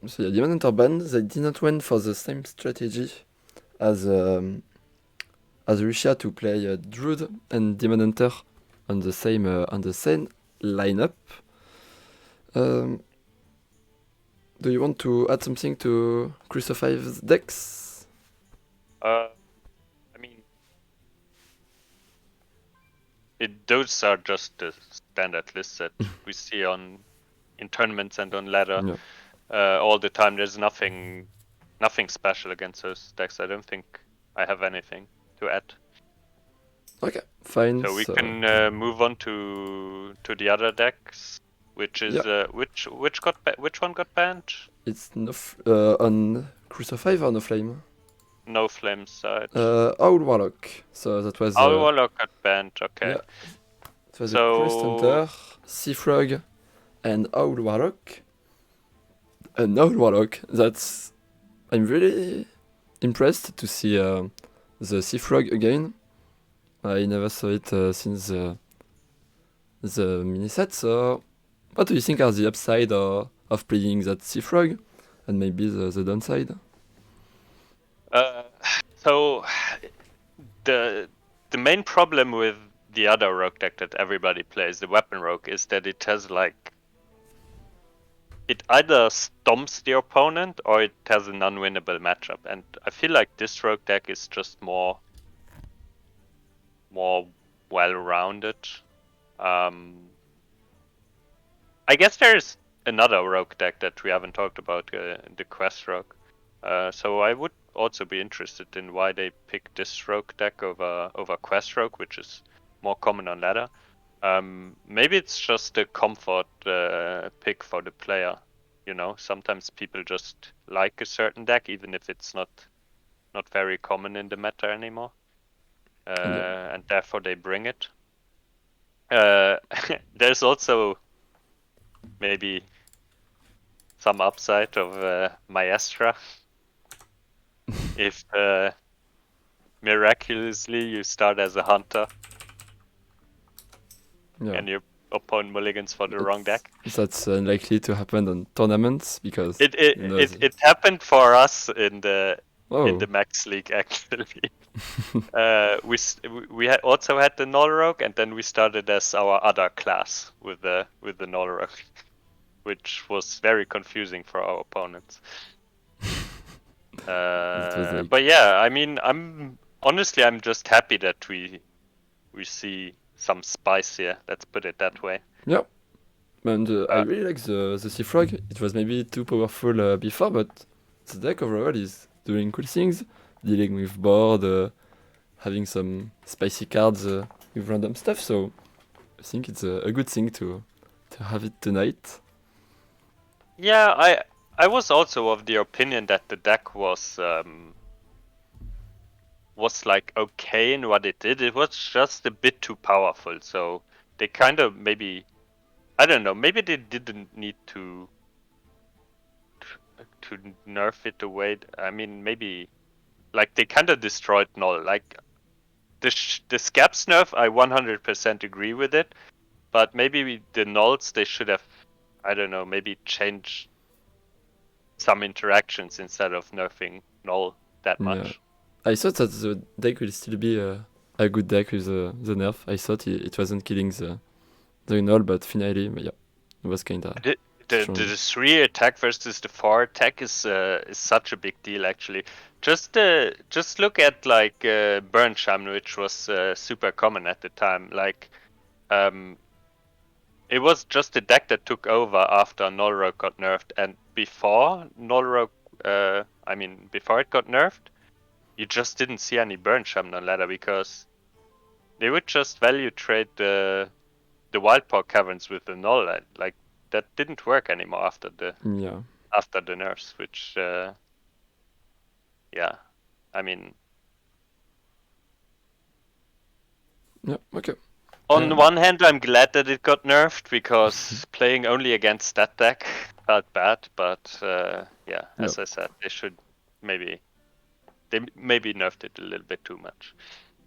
So yeah, Demon Hunter band, they did not went for the same strategy as Russia to play Druid and Demon Hunter on the same lineup. Do you want to add something to Crystal 5's decks? I mean, those are just the standard lists that we see in tournaments and on ladder all the time. There's nothing special against those decks. I don't think I have anything to add. Okay, fine. So we can move on to the other decks, which is which one got banned? It's on Crystal 5 or No Flame? No Flame side. Owl Warlock. So that was Owl Warlock got banned. Okay. Yeah. It was a Quest Hunter, Sea Frog, and Owl Warlock. An Owl Warlock. I'm really impressed to see the Sea Frog again. I never saw it since the mini set. So, what do you think are the upside of playing that Sea Frog, and maybe the downside? So the main problem with the other rogue deck that everybody plays, the weapon rogue, is that it has it either stomps the opponent or it has an unwinnable matchup, and I feel like this rogue deck is just more well-rounded. I guess there's another rogue deck that we haven't talked about, the Quest rogue. So I would also be interested in why they picked this rogue deck over Quest rogue, which is more common on ladder. Maybe it's just a comfort pick for the player. You know, sometimes people just like a certain deck, even if it's not very common in the meta anymore, and therefore they bring it. There's also maybe some upside of Maestra. If miraculously you start as a hunter and your opponent mulligans for the wrong deck. That's unlikely to happen on tournaments because it happened for us in the Max League actually. We also had the Null Rogue, and then we started as our other class with the Null Rogue, which was very confusing for our opponents. But yeah, I mean, I'm just happy that we see some spice here. Let's put it that way. Yeah, and I really like the Sea Frog. It was maybe too powerful before, but the deck overall is doing cool things, dealing with board, having some spicy cards with random stuff. So I think it's a good thing to have it tonight. Yeah, I was also of the opinion that the deck was like okay in what it did. It was just a bit too powerful, so they kind of maybe, I don't know, maybe they didn't need to nerf it away. I mean, maybe like they kind of destroyed Null. Like the Scaps nerf, I 100% agree with it, but maybe the Nulls, they should have, I don't know, maybe changed some interactions instead of nerfing Null that much. Yeah. I thought that the deck will still be a good deck with the nerf. I thought it wasn't killing the Null, but finally, it was kind of... The 3 attack versus the 4 attack is such a big deal actually. Just look at like Burn Shaman, which was super common at the time. Like it was just a deck that took over after Null Rogue got nerfed, and before Null Rogue, before it got nerfed, you just didn't see any Burn Shaman on ladder because they would just value trade the Wildpaw Caverns with the Null. Like that didn't work anymore after the Yeah. nerfs, which yeah, I mean, Yeah. Okay. on one hand, I'm glad that it got nerfed because playing only against stat deck felt bad. But yeah, as I said, they maybe nerfed it a little bit too much.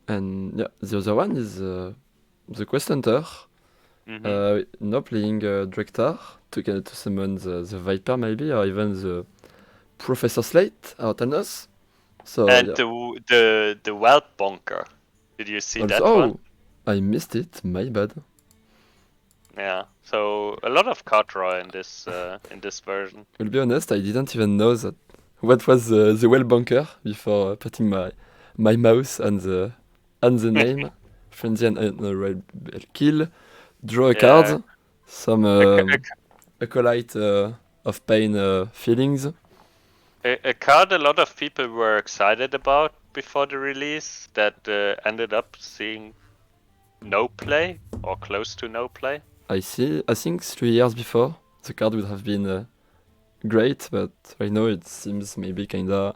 And yeah, the other one is the Quest Hunter. Now playing Drektar to summon the Viper maybe, or even the Professor Slate out on us. So And yeah. the Whelp Bonker. Did you see Also, that one? I missed it. My bad. Yeah. So a lot of card draw in this version. I'll be honest, I didn't even know that what was the well bunker before putting my mouse on the name. Frenzy and red kill, draw a Yeah. card, some A acolyte of pain feelings. A card a lot of people were excited about before the release that ended up seeing no play or close to no play. I think 3 years before the card would have been great, but right now it seems maybe kinda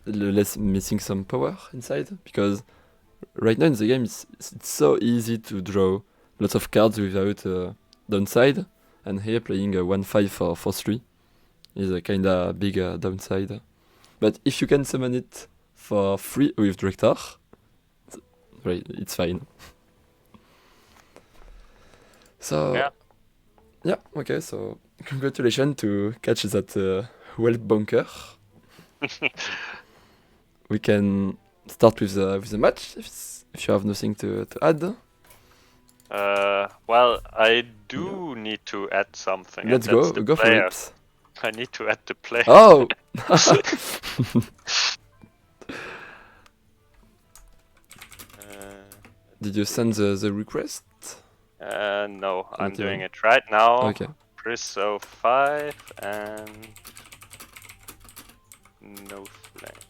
less missing some power inside, because right now in the game it's so easy to draw lots of cards without downside, and here playing a 1/5 for 3 is a kinda big downside. But if you can summon it for free with Director, right, it's fine. So yeah, okay, so congratulations to catch that well bunker. We can start with the match if you have nothing to add. Well, I do need to add something. Let's and that's go the for player. it. I need to add the player. Oh! Did you send the request? No, I'm Not doing even. it right now. Okay. Chris 05 and no flame.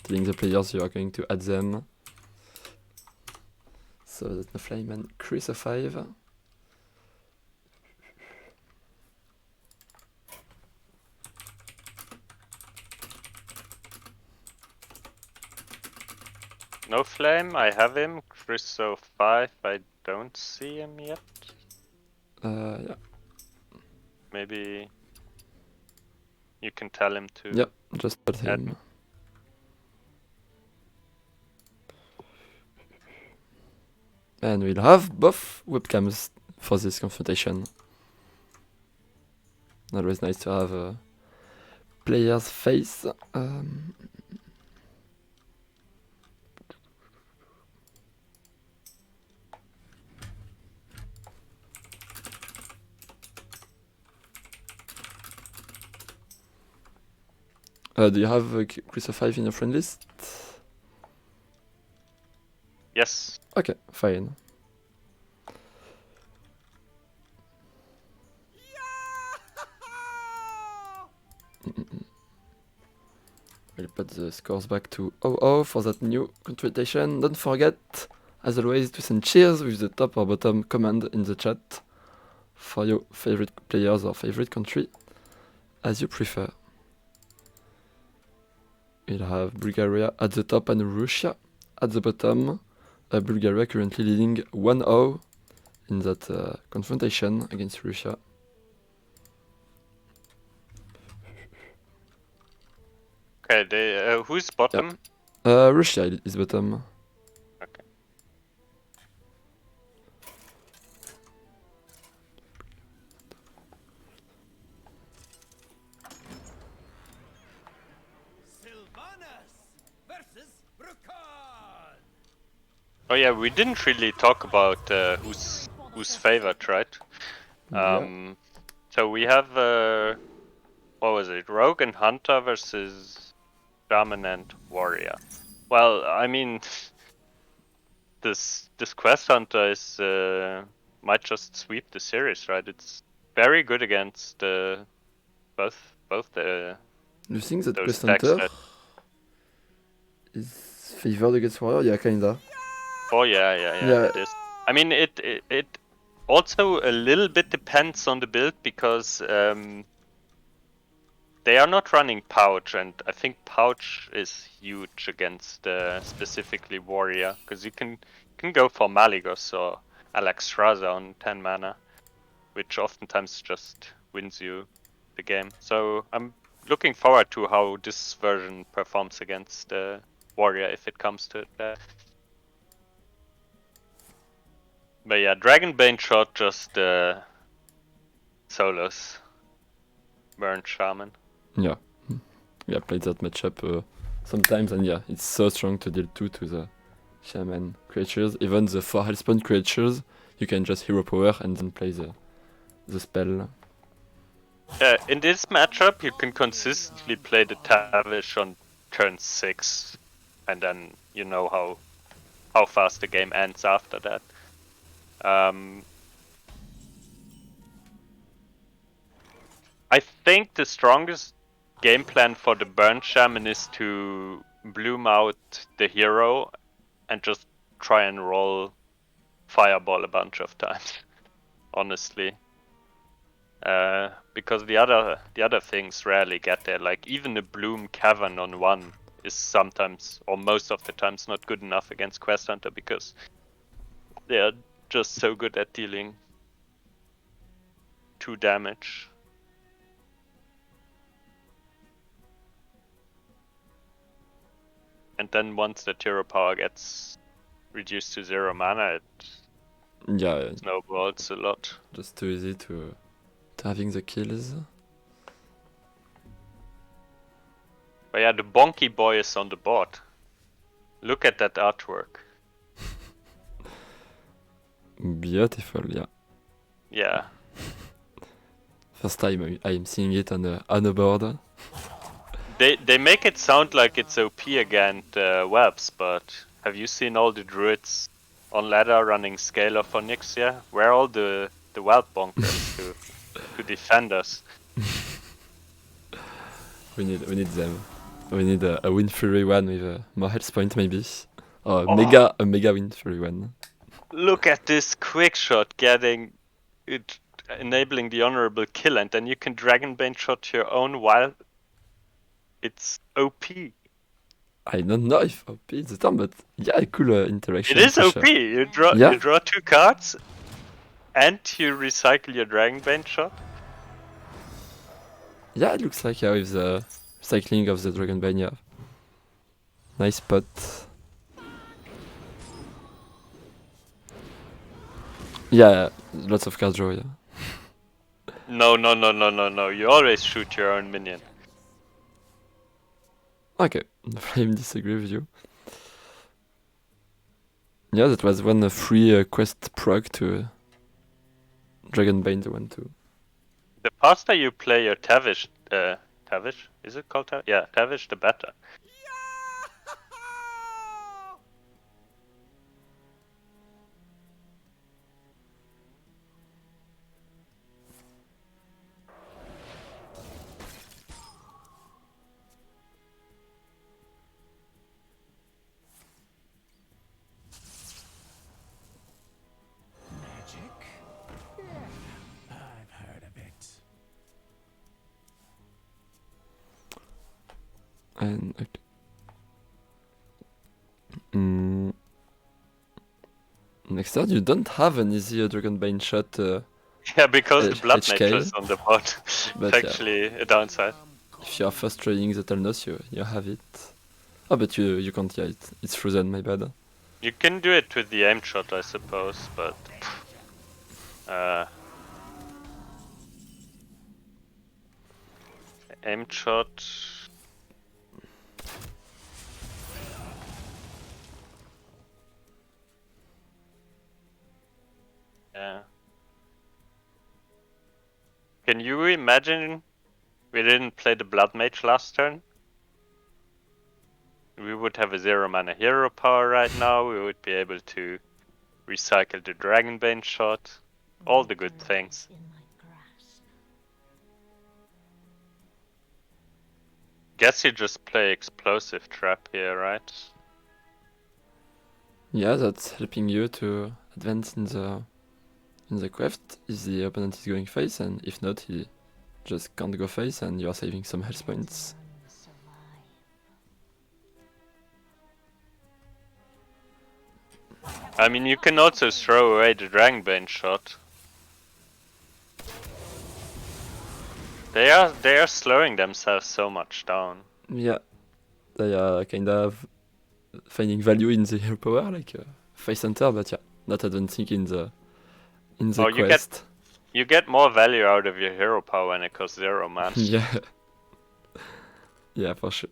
Telling the players you are going to add them. So that's no flame and Chris 05. No flame, I have him. Chris 05, I don't see him yet. Yeah. Maybe you can tell him to. Yep, just add him. And we'll have both webcams for this confrontation. Always nice to have a player's face. Do you have Chris 05 in your friend list? Yes. Okay, fine. We'll put the scores back to 0-0 for that new confrontation. Don't forget, as always, to send cheers with the top or bottom command in the chat for your favorite players or favorite country, as you prefer. We'll have Bulgaria at the top and Russia at the bottom. Bulgaria currently leading 1-0 in that confrontation against Russia. Okay, who's bottom? Russia is bottom. Okay. Oh yeah, we didn't really talk about who's favored, right? Yeah. So we have what was it? Rogue and Hunter versus Shaman and Warrior. Well, I mean, this Quest Hunter is might just sweep the series, right? It's very good against both the. You think that those Quest decks Hunter is favored against Warrior? Yeah, kinda. Oh yeah, Yeah. it is. I mean, it also a little bit depends on the build because they are not running Pouch, and I think Pouch is huge against specifically Warrior, because you can go for Malygos or Alexstrasza on 10 mana, which oftentimes just wins you the game. So I'm looking forward to how this version performs against Warrior if it comes to it. But yeah, Dragonbane shot just solos Burn Shaman. Yeah. Yeah, played that matchup sometimes, and yeah, it's so strong to deal 2 to the shaman creatures. Even the 4 health point creatures, you can just hero power and then play the spell. In this matchup, you can consistently play the Tavish on turn 6, and then you know how fast the game ends after that. I think the strongest game plan for the Burn Shaman is to bloom out the hero and just try and roll Fireball a bunch of times, honestly. Because the other things rarely get there. Like even the Bloom Cavern on 1 is sometimes, or most of the times, not good enough against Quest Hunter because they are just so good at dealing 2 damage. And then once the hero power gets reduced to 0 mana, it Yeah, snowballs a lot. just too easy to having the kills. But yeah, the Bonky Boy is on the board. Look at that artwork. Beautiful, yeah. Yeah. First time I'm seeing it on a board. They make it sound like it's OP against webs, but have you seen all the druids on ladder running Scalar for Nyxia? Where are all the wild bonkers to defend us? We need them. We need a Wind Fury one with more health point maybe. Or Oh. a mega Wind Fury one. Look at this quick shot getting it, enabling the honorable kill, and then you can Dragonbane shot your own while it's OP. I don't know if OP is the term, but yeah, a cool interaction. It is for OP. sure. You draw Yeah. 2 cards, and you recycle your Dragonbane shot. Yeah, it looks like with the cycling of the Dragonbane, yeah. Nice spot. Yeah, lots of card draw, yeah. No. You always shoot your own minion. Okay, I disagree with you. Yeah, that was one free quest proc to Dragonbane, the one too. The faster you play your Tavish, Tavish? Is it called Tavish? Yeah, Tavish, the better. Magic? Yeah, I've heard of it. And okay. Next turn, you don't have an easy Dragonbane shot. Yeah, because the Blood HK. Mage is on the board. It's But yeah. actually a downside. If you are first trading the Telnos, you have it. Oh, but you can't, yeah, it's frozen, my bad. You can do it with the aim shot, I suppose, but aim shot. Yeah. Can you imagine we didn't play the Blood Mage last turn? We would have a 0 mana hero power right now, we would be able to recycle the Dragonbane shot, all the good things. In my grasp. Guess you just play Explosive Trap here, right? Yeah, that's helping you to advance in the quest if the opponent is going face, and if not, he just can't go face, and you are saving some health points. None survive. I mean, you can also throw away the Dragonbane shot. They are slowing themselves so much down. Yeah, they are kind of finding value in the hero power, like face hunter, but yeah, not advancing in the Oh, quest. you get more value out of your hero power when it costs 0 man. Yeah, yeah, for sure.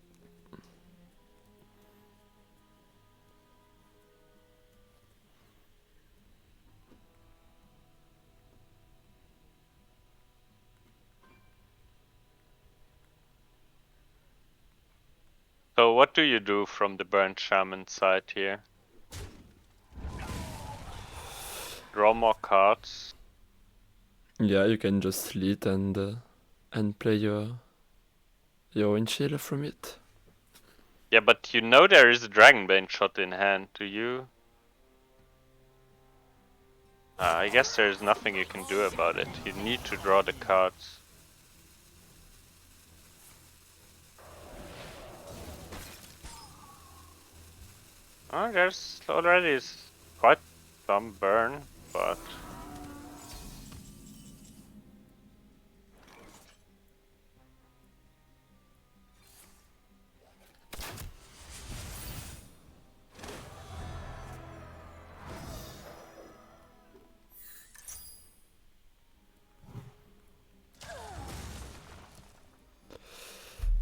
So what do you do from the burnt shaman side here? Draw more cards. Yeah, you can just lead and play your windshield from it. Yeah, but you know there is a Dragonbane shot in hand, do you? I guess there's nothing you can do about it. You need to draw the cards. Oh, there's already quite some burn, but...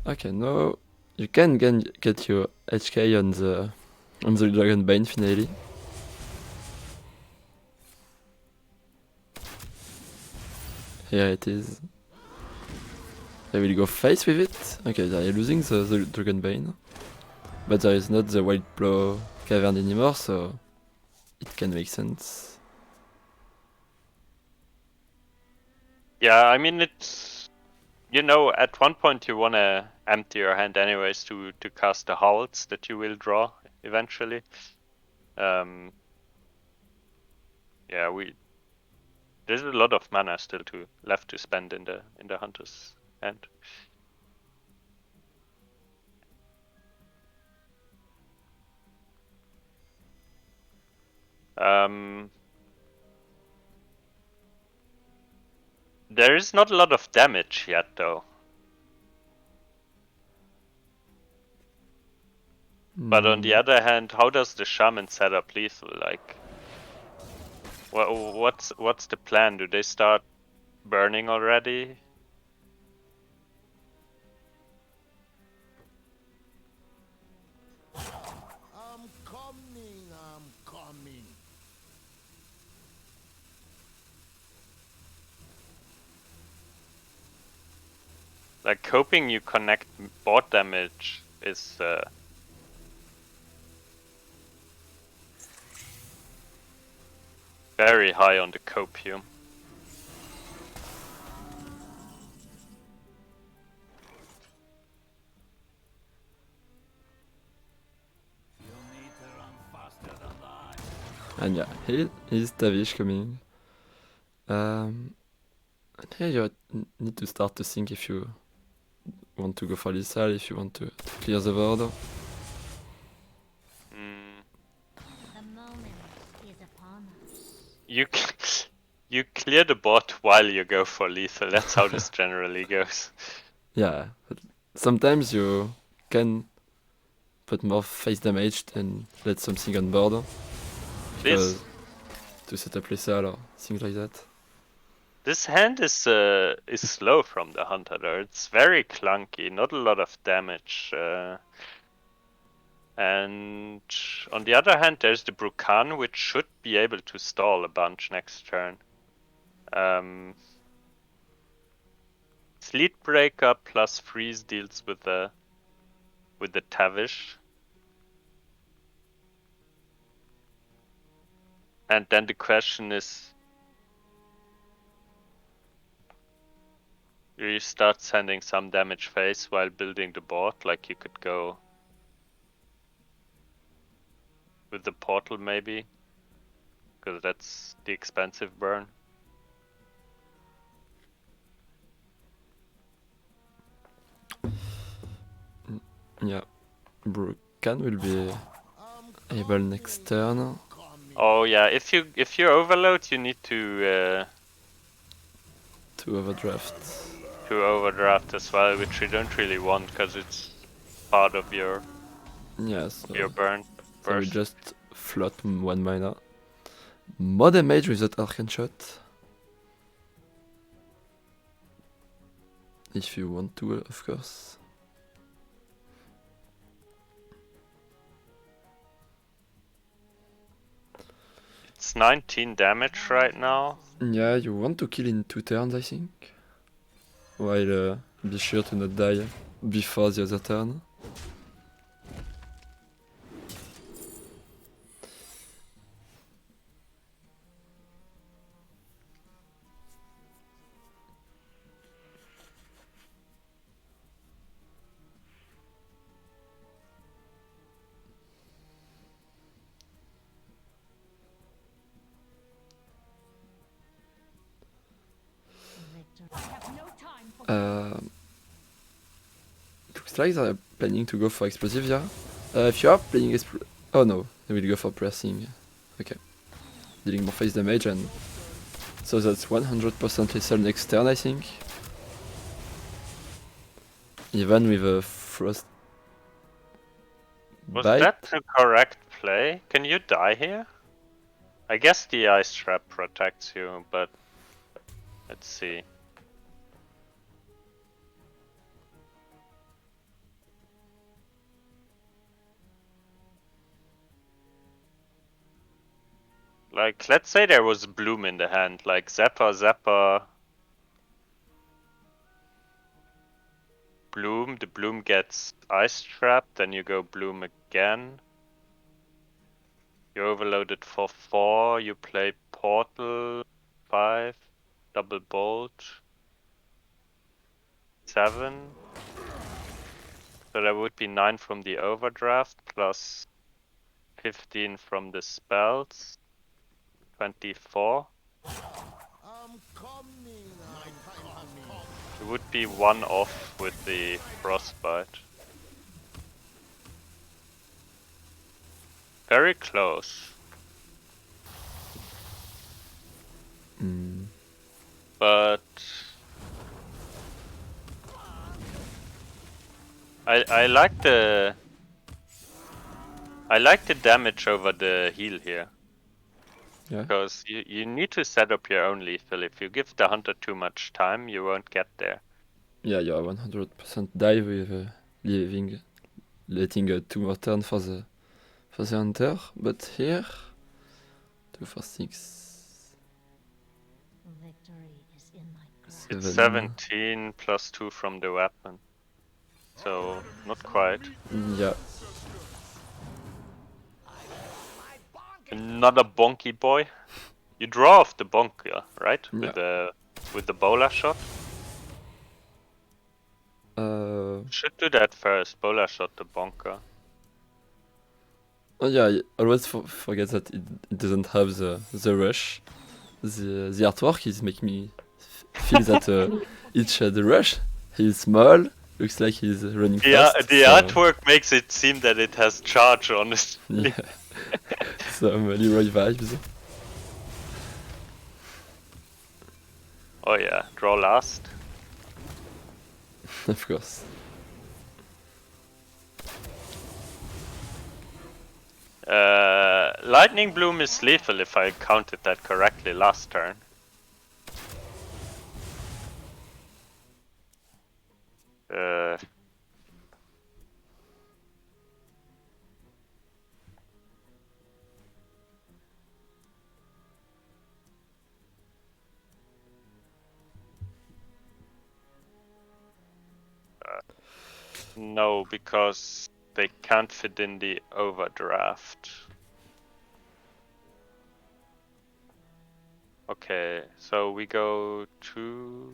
Okay, now you can get your HK on the Dragonbane finally. Here it is. I will go face with it. Okay, they are losing the Dragonbane. But there is not the Wild Blow Cavern anymore, so it can make sense. Yeah, I mean, it's... You know, at one point you wanna empty your hand anyways to cast the howls that you will draw eventually. Yeah, there's a lot of mana still left to spend in the hunter's hand. There is not a lot of damage yet, though. But on the other hand, how does the shaman set up lethal? Like, what's the plan? Do they start burning already? I'm coming. Like, hoping you connect board damage is very high on the copium. You'll need to run faster than that. And yeah, here's Tavish coming. And here you need to start to think if you want to go for lethal, if you want to clear the board. The moment is upon us. You clear the board while you go for lethal. That's how this generally goes. Yeah, but sometimes you can put more face damage and let something on board This to set up lethal or things like that. this hand is slow from the hunter though. It's very clunky, not a lot of damage. And on the other hand, there's the Brukan, which should be able to stall a bunch next turn. Sleet Breaker plus Freeze deals with the Tavish. And then the question is, you start sending some damage face while building the board, like you could go with the portal maybe, because that's the expensive burn. Yeah, Brukan will be able next turn. Oh yeah, if you overload, you need to Overdraft. overdraft as well, which you don't really want because it's part of your Yeah, so burn. we Burst. just float 1 mana. More damage with that Arcane Shot. If you want to, of course. It's 19 damage right now. Yeah, you want to kill in 2 turns, I think. While be sure to not die before the other turn. Looks like they're planning to go for explosive, yeah. If you are playing oh no, they will go for pressing. Okay. Dealing more face damage, and so that's 100% lethal next turn, I think. Even with a frost Was bite. that the correct play? Can you die here? I guess the ice trap protects you, but let's see. Like, let's say there was Bloom in the hand, like Zappa, Bloom, the Bloom gets ice trapped, then you go Bloom again. You overloaded for 4, you play Portal 5, double bolt 7. So that would be 9 from the overdraft plus 15 from the spells. 24. It would be 1 off with the frostbite. Very close. But I like the damage over the heal here. Yeah. Because you need to set up your own lethal. If you give the hunter too much time, you won't get there. Yeah, you are 100% die with letting 2 more turn for the hunter. But here, 2 for 6. Victory is in my grasp. It's 17 plus 2 from the weapon. So, not quite. Yeah. Another bonky boy. You draw off the bonker, right? Yeah. With the bowler shot. Should do that first. Bowler shot the bonker. Oh yeah, I always forget that it doesn't have the rush. The artwork is making me feel that the rush, he's small, looks like he's running fast. The artwork makes it seem that it has charge on it. Yeah. Some Leroy vibes. Oh yeah, draw last. Of course. Lightning Bloom is lethal if I counted that correctly last turn. No, because they can't fit in the overdraft. Okay, so we go to...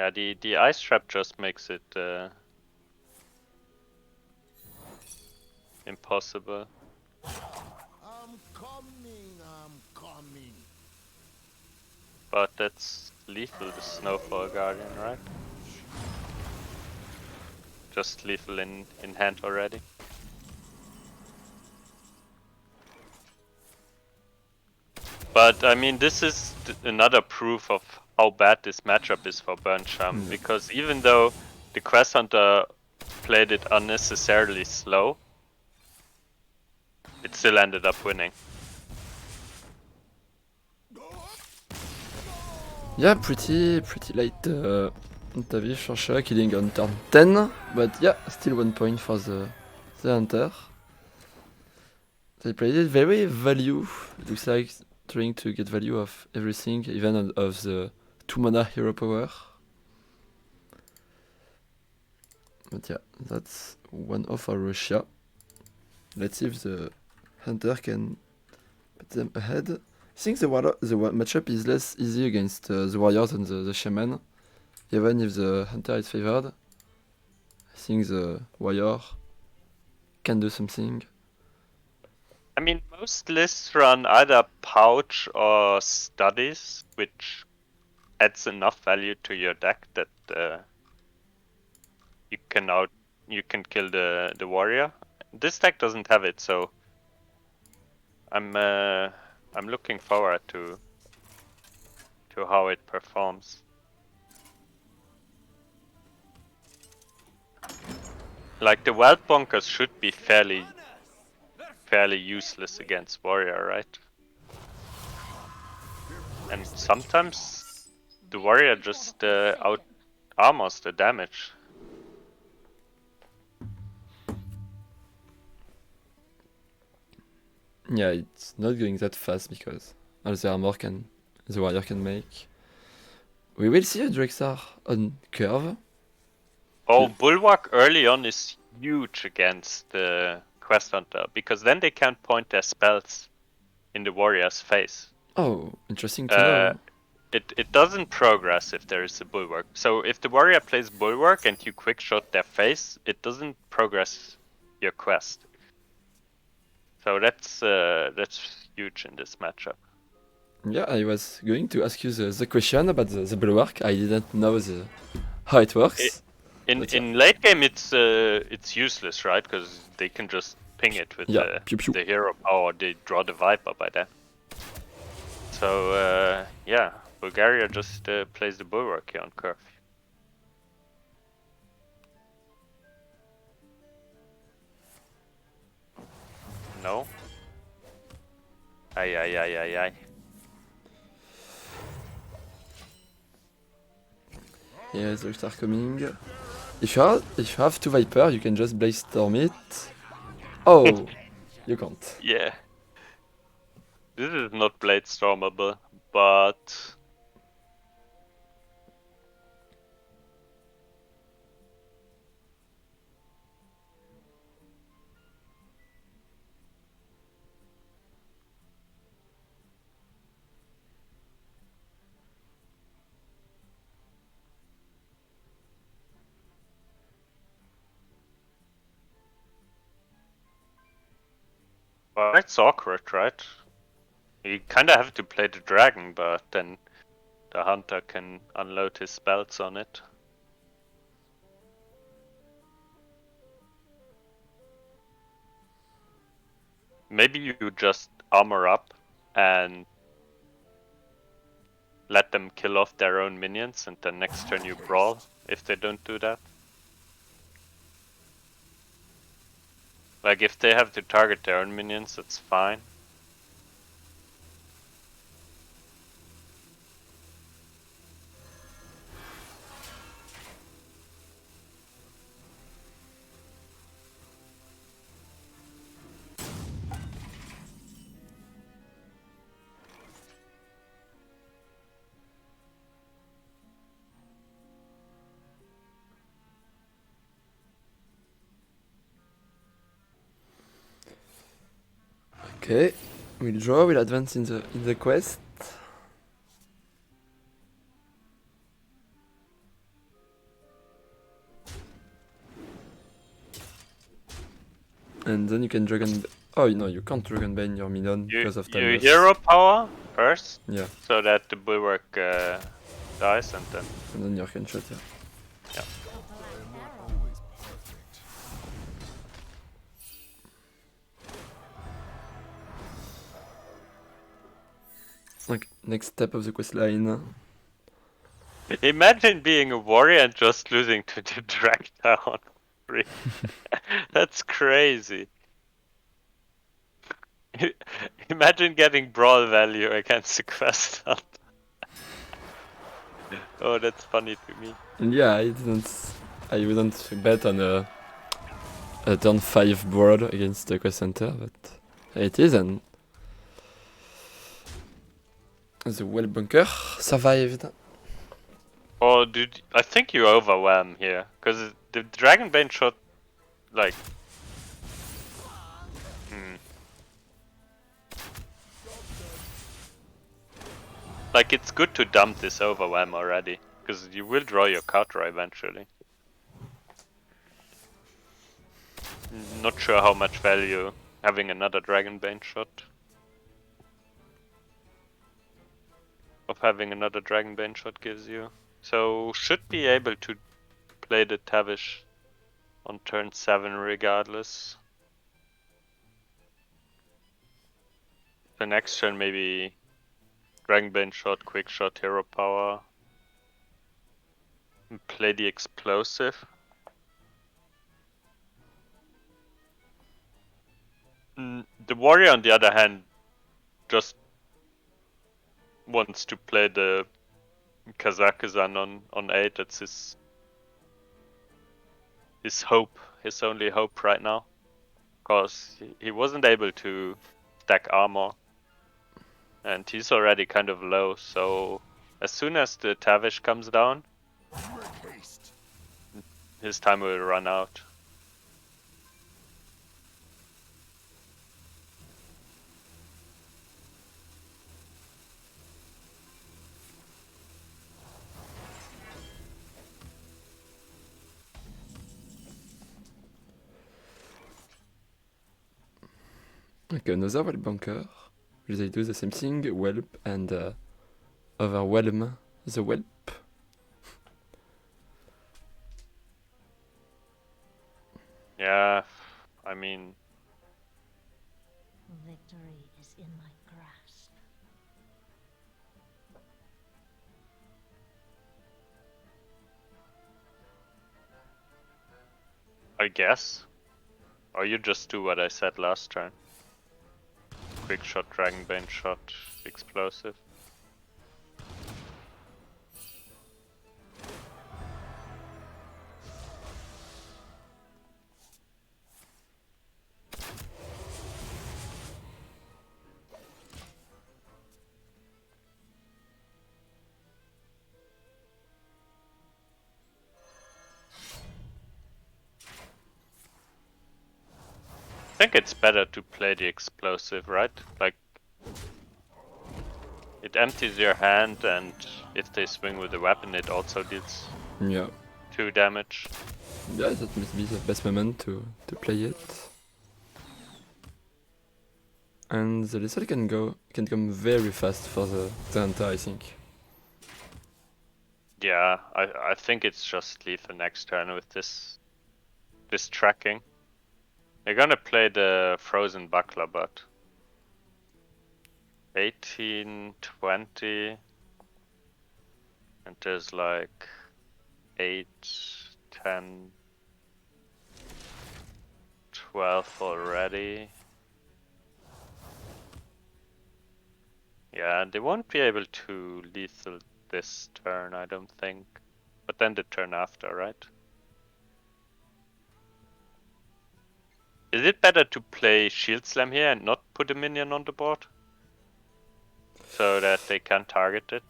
Yeah, the ice trap just makes it impossible. I'm coming, I'm coming. But that's lethal, the Snowfall Guardian, right? Just lethal in hand already. But I mean, this is another proof of how bad this matchup is for Burnsham, because even though the Quest Hunter played it unnecessarily slow, it still ended up winning. Yeah, pretty late Tavi Shasha killing on turn 10, but yeah, still 1 point for the Hunter. They played it very value, looks like trying to get value of everything, even of the 2 mana hero power. But yeah, that's 1-0 for Russia. Let's see if the Hunter can put them ahead. I think the matchup is less easy against the Warriors than the Shaman. Even if the Hunter is favored, I think the Warrior can do something. I mean, most lists run either Pouch or Studies, which adds enough value to your deck that you can kill the warrior. This deck doesn't have it, so I'm looking forward to how it performs. Like the Wild Bonkers should be fairly useless against warrior, right? And sometimes the warrior just out armors the damage. Yeah, it's not going that fast because all the armor the warrior can make. We will see a Drexar on curve. Oh, Bulwark early on is huge against the Quest Hunter, because then they can't point their spells in the warrior's face. Oh, interesting to know. It doesn't progress if there is a Bulwark. So if the warrior plays Bulwark and you quick shot their face, it doesn't progress your quest. So that's huge in this matchup. Yeah, I was going to ask you the question about the bulwark. I didn't know how it works. In late game, it's useless, right? Because they can just ping it with pew pew. the hero power. They draw the Viper by then. So yeah, Bulgaria just plays the Bulwark here on curve. No. Aye. Yeah, the start coming. If you have 2 Viper, you can just Blaze Storm it. Oh, you can't. Yeah. This is not Blade Stormable, but it's awkward, right? You kinda have to play the dragon, but then the hunter can unload his spells on it. Maybe you just armor up and let them kill off their own minions, and then next turn you brawl if they don't do that. Like if they have to target their own minions, that's fine. Okay, we'll draw, we'll advance in the quest. then you can dragon. Oh no, you can't dragon bane your minion because of time You loss. hero power first, Yeah, so that the bulwark dies, and then you can shot. Yeah. A black arrow. Always perfect. Like next step of the quest line. imagine being a warrior and just losing to the drag down. That's crazy. Imagine getting brawl value against the quest hunt. Oh, that's funny to me. Yeah, I wouldn't bet on a turn 5 board against the quest center, but it is, and the well bunker survived. Oh, dude, I think you overwhelm here, because the dragon bane shot, like, like it's good to dump this overwhelm already, because you will draw your counter eventually. Not sure how much value having another dragon bane shot. Of having another dragon bane shot gives you. So should be able to play the Tavish on turn 7 regardless. The next turn maybe dragon bane shot, quick shot, hero power. And play the explosive. The warrior on the other hand just wants to play the Kazakhstan on 8. That's his hope, his only hope right now. Because he wasn't able to stack armor. And he's already kind of low, so as soon as the Tavish comes down, his time will run out. Okay, another well bunker. They do the same thing, whelp and overwhelm the whelp. Yeah, I mean, Victory is in my grasp. I guess. Or you just do what I said last turn. Quick shot, dragon bane shot, explosive. I think it's better to play the explosive, right? Like, it empties your hand, and if they swing with the weapon, it also deals Yeah. 2 damage. Yeah, that must be the best moment to play it. And the lethal can come very fast for the hunter, I think. Yeah, I think it's just lethal next turn with this tracking. They're gonna play the frozen buckler, but 18, 20, and there's like 8, 10, 12 already. Yeah, they won't be able to lethal this turn, I don't think. But then the turn after, right? Is it better to play Shield Slam here and not put a minion on the board? So that they can target it?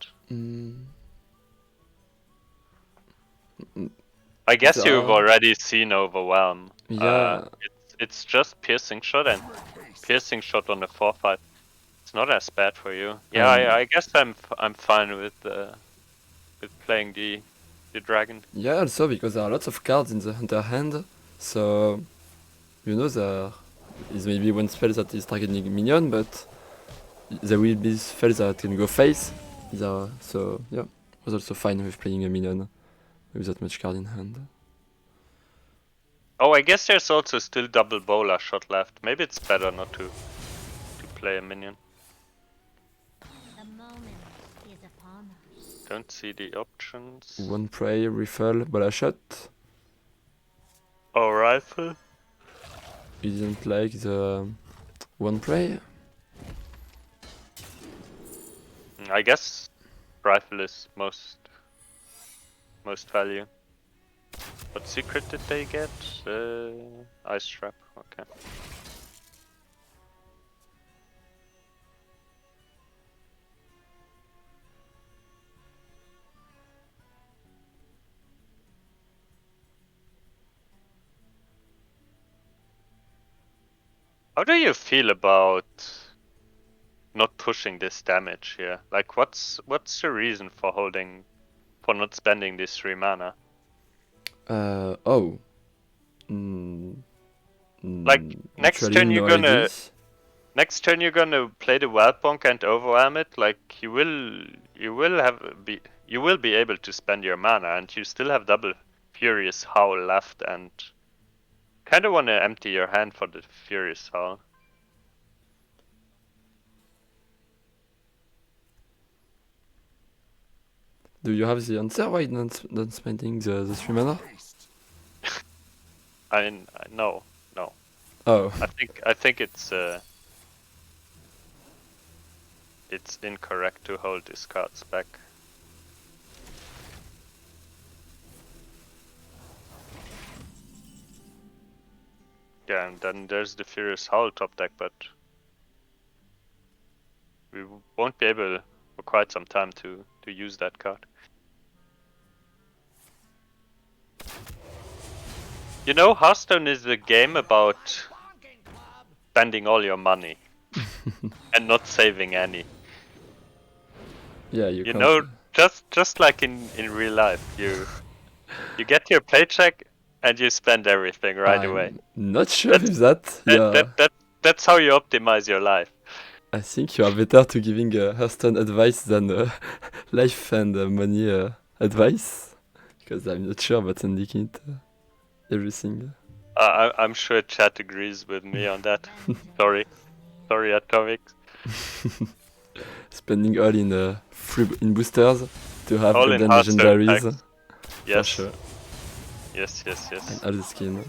I guess you've already seen Overwhelm. Yeah. It's just Piercing Shot, and Piercing Shot on the 4-5. It's not as bad for you. Yeah, I guess I'm fine with playing the dragon. Yeah, also because there are lots of cards in the hunter hand, so you know is maybe one spell that is targeting minion, but there will be spells that can go face. So yeah, it was also fine with playing a minion with that much card in hand. Oh, I guess there's also still double bowler shot left. Maybe it's better not to play a minion. The moment is upon us. Don't see the options. One prey, refill, bola shot. Oh, rifle. You didn't like the one prey? I guess rifle is most value. What secret did they get? Ice trap. Okay. How do you feel about not pushing this damage here? Like, what's the reason for not spending this 3 mana? Oh. Like, next Actually, turn you're no gonna ideas. next turn you're gonna play the Wild Bonk and overwhelm it. Like, you will be able to spend your mana, and you still have double Furious Howl left, and kind of want to empty your hand for the Furious Howl. Do you have the answer why not spending the 3 mana? No. Oh. I think it's incorrect to hold these cards back. Yeah, and then there's the Furious Howl top deck, but we won't be able for quite some time to use that card. You know, Hearthstone is a game about spending all your money and not saving any. Yeah, you You can't. know, just like in real life, you get your paycheck and you spend everything right away. Not sure if that. Yeah. That's how you optimize your life. I think you are better to giving Hearthstone advice than life and money advice, because I'm not sure about sending it everything. I'm sure chat agrees with me on that. Sorry, AtomiK. Spending all in in boosters to have All in golden Hearthstone legendaries. packs. For Yes, sure. yes. And all the skin.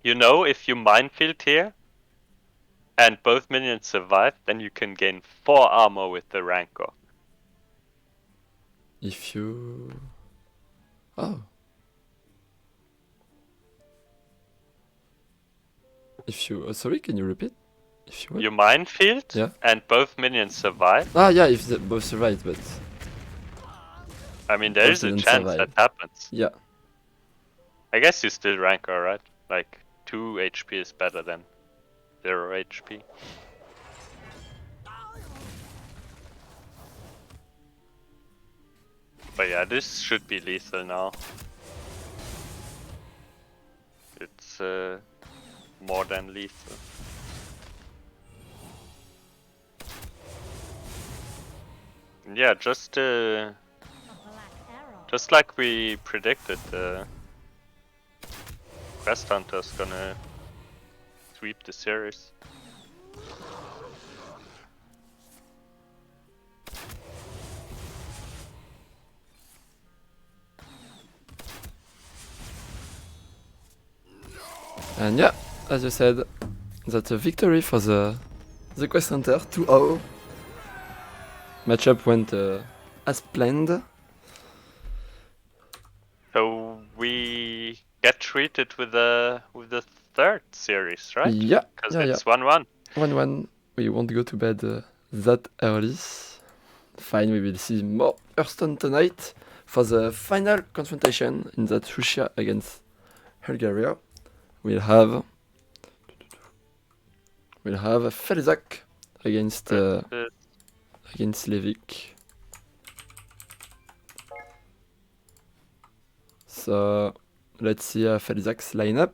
You know, if you minefield here and both minions survive, then you can gain 4 armor with the Rancor. If you... Oh. If you... sorry, can you repeat? If you... You minefield Yeah. and both minions survive. Ah, yeah, if they both survive, but... I mean, there Both is a didn't chance survive. that happens. Yeah. I guess you still Rancor, right? Like, 2 HP is better than 0 HP. But yeah, this should be lethal now. It's more than lethal. Yeah, just A black arrow. just like we predicted, Quest Hunter's gonna sweep the series. And yeah, as you said, that's a victory for the Quest Hunter 2-0. Matchup went as planned. So we get treated with the third series, right? Yeah, Because yeah, it's 1-1. 1-1. We won't go to bed that early. Fine, we will see more Hearthstone tonight For the final confrontation in that Russia against Bulgaria, we'll have Felzak against Levik. So let's see Felzak's lineup.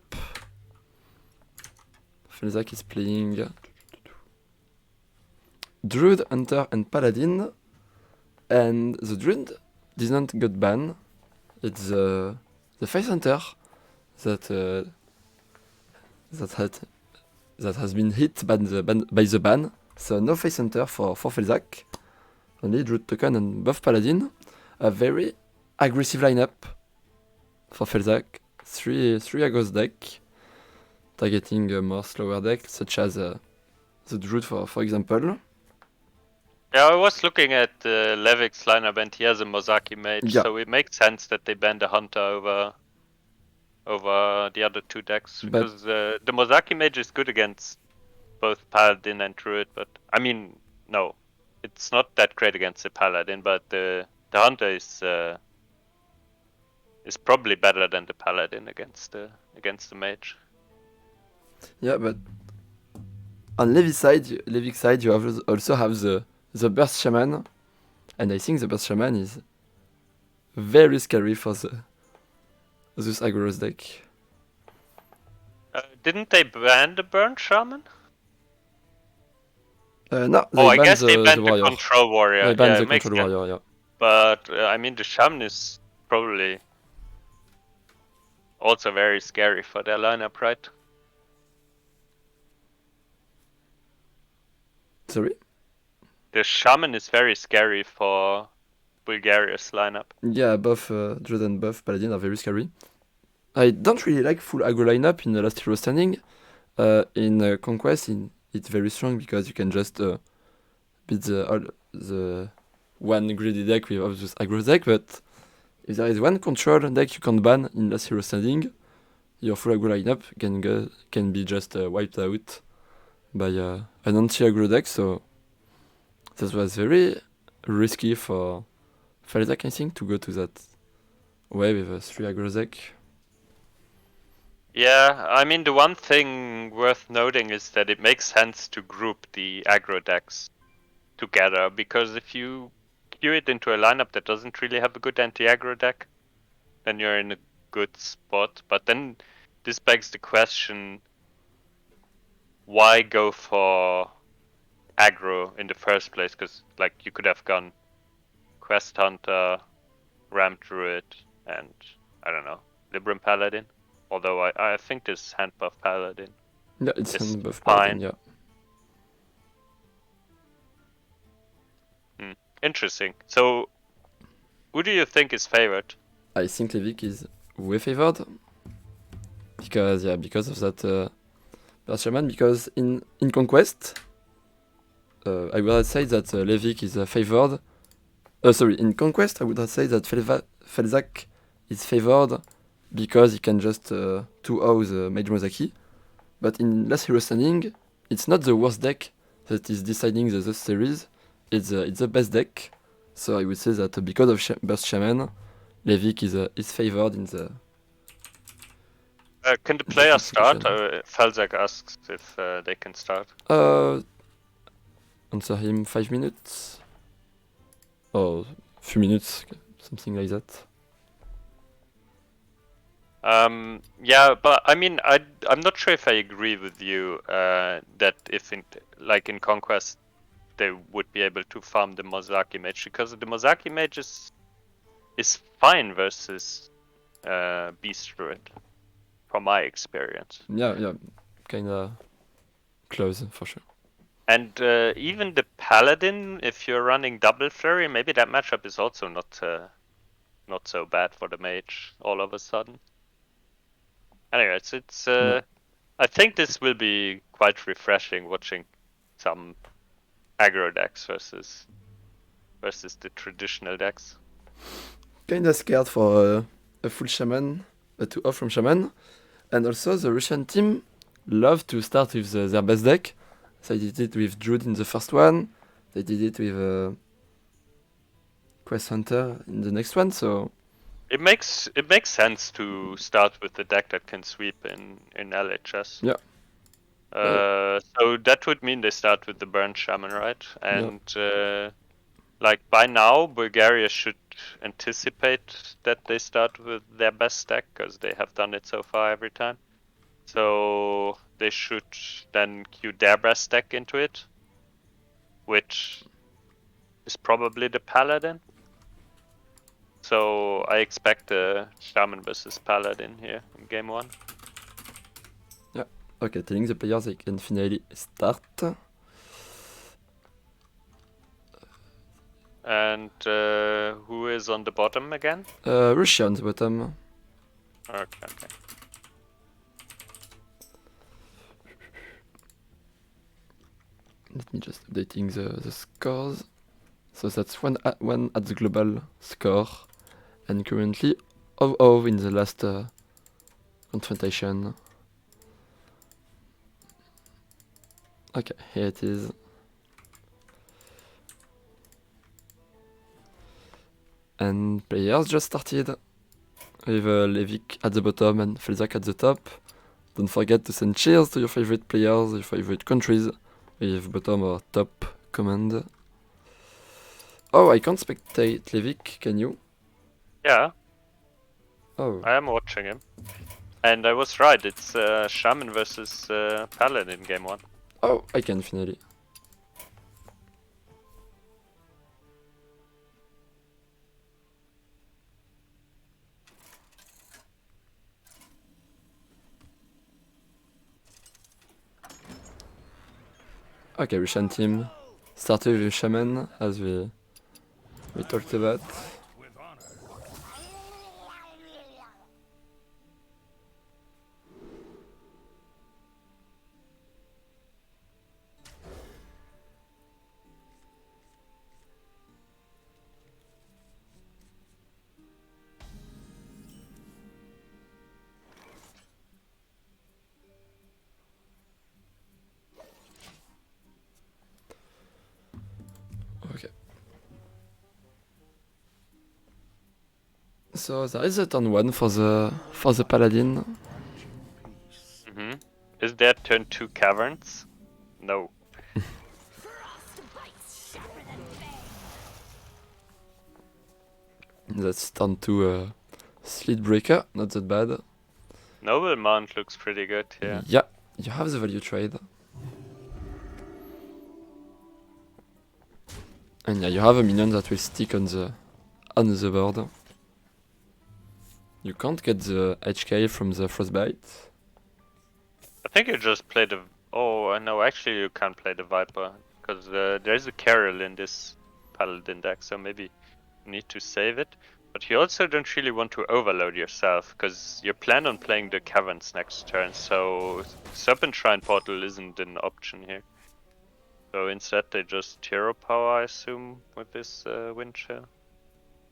Felzak is playing Druid, Hunter, and Paladin, and the Druid didn't get banned. It's the Face Hunter that has been hit by the ban. So no Face Hunter for Felzak. Only Druid Token and buff Paladin. A very aggressive lineup for Felzak. 3 aggro deck, targeting a more slower deck, such as the Druid for example. Yeah, I was looking at Levik's lineup and he has a Mozaki mage, Yeah. so it makes sense that they ban the Hunter over the other two decks, But- because the Mozaki mage is good against both Paladin and Druid, but I mean, no, it's not that great against the Paladin, but the Hunter is probably better than the Paladin against the mage. Yeah, but on Levik's side, you also have the Burst Shaman, and I think the Burst Shaman is very scary for this aggro deck. Didn't they ban the Burn Shaman? No, I guess they the banned the warrior. Control Warrior. They banned Yeah, the it makes Control sense. Warrior, yeah. But I mean, the Shaman is probably also very scary for their lineup, right? Sorry? The Shaman is very scary for Bulgaria's lineup. Yeah, both Druid and buff Paladin are very scary. I don't really like full aggro lineup in the last hero standing. In Conquest, it's very strong because you can just beat the one greedy deck with this aggro deck, but if there is one control deck you can ban in last hero standing, your full aggro lineup can be just wiped out by an anti-aggro deck, so that was very risky for Felzak, I think, to go to that way with a 3 aggro deck. Yeah, I mean, the one thing worth noting is that it makes sense to group the aggro decks together, because if you queue it into a lineup that doesn't really have a good anti-aggro deck, then you're in a good spot. But then this begs the question, why go for aggro in the first place? Because like you could have gone Quest Hunter, Ram Druid, and I don't know, Libram Paladin. Although I think this hand buff Paladin. Yeah, it's It's hand buff fine. Paladin, yeah. Interesting. So, who do you think is favored? I think Levik is way favored because of that Burst Shaman. Because in Conquest, I would say that Levik is favored. In Conquest, I would say that Felzak is favored because he can just 2-0 the Mage Mozaki. But in Last Hero Standing, it's not the worst deck that is deciding the series. It's the best deck. So I would say that because of Burst Shaman, Levik is favored in the. Can the player start? competition. Felzak asks if they can start. Answer him 5 minutes or few minutes, something like that. Yeah, but I mean, I'm not sure if I agree with you that if in Conquest they would be able to farm the Mozaki mage, because the Mozaki mage is fine versus Beast Druid, from my experience. Yeah, kinda close for sure. And even the Paladin, if you're running double flurry, maybe that matchup is also not so bad for the mage all of a sudden. Anyways, it's I think this will be quite refreshing watching some aggro decks versus the traditional decks. Kinda scared for a full shaman, a 2-off from shaman, and also the Russian team love to start with their best deck. They did it with Druid in the first one. They did it with Quest Hunter in the next one, so It makes sense to start with the deck that can sweep in LHS. yeah. So that would mean they start with the Burn Shaman, right? And like by now, Bulgaria should anticipate that they start with their best deck because they have done it so far every time. So they should then queue their best deck into it, which is probably the Paladin. So I expect a Shaman versus Paladin here in game 1. Yeah. Okay, telling the players they can finally start. And who is on the bottom again? Russia on the bottom. Okay. Let me just updating the scores. So that's one at the global score, and currently 0-0 in the last confrontation. Okay, here it is. And players just started with Levik at the bottom and Felzak at the top. Don't forget to send cheers to your favorite players, your favorite countries, with bottom or top command. Oh, I can't spectate Levik, can you? Yeah, Oh, I am watching him. And I was right, it's Shaman versus Paladin game 1. oh, I can finally. Okay, Russian team started with Shaman, as we talked about. Okay. So there is a turn 1 for the Paladin. Is there turn 2 caverns? No. That's turn 2 Slit Breaker, not that bad. Noble Mount looks pretty good here. Yeah, you have the value trade. And yeah, you have a minion that will stick on the board. You can't get the HK from the Frostbite. I think you just play the... Oh, no, actually you can't play the Viper. Because there's a Carol in this Paladin deck, so maybe you need to save it. But you also don't really want to overload yourself, because you plan on playing the Caverns next turn, so Serpent Shrine Portal isn't an option here. So instead they just Hero Power, I assume, with this Wind Chill.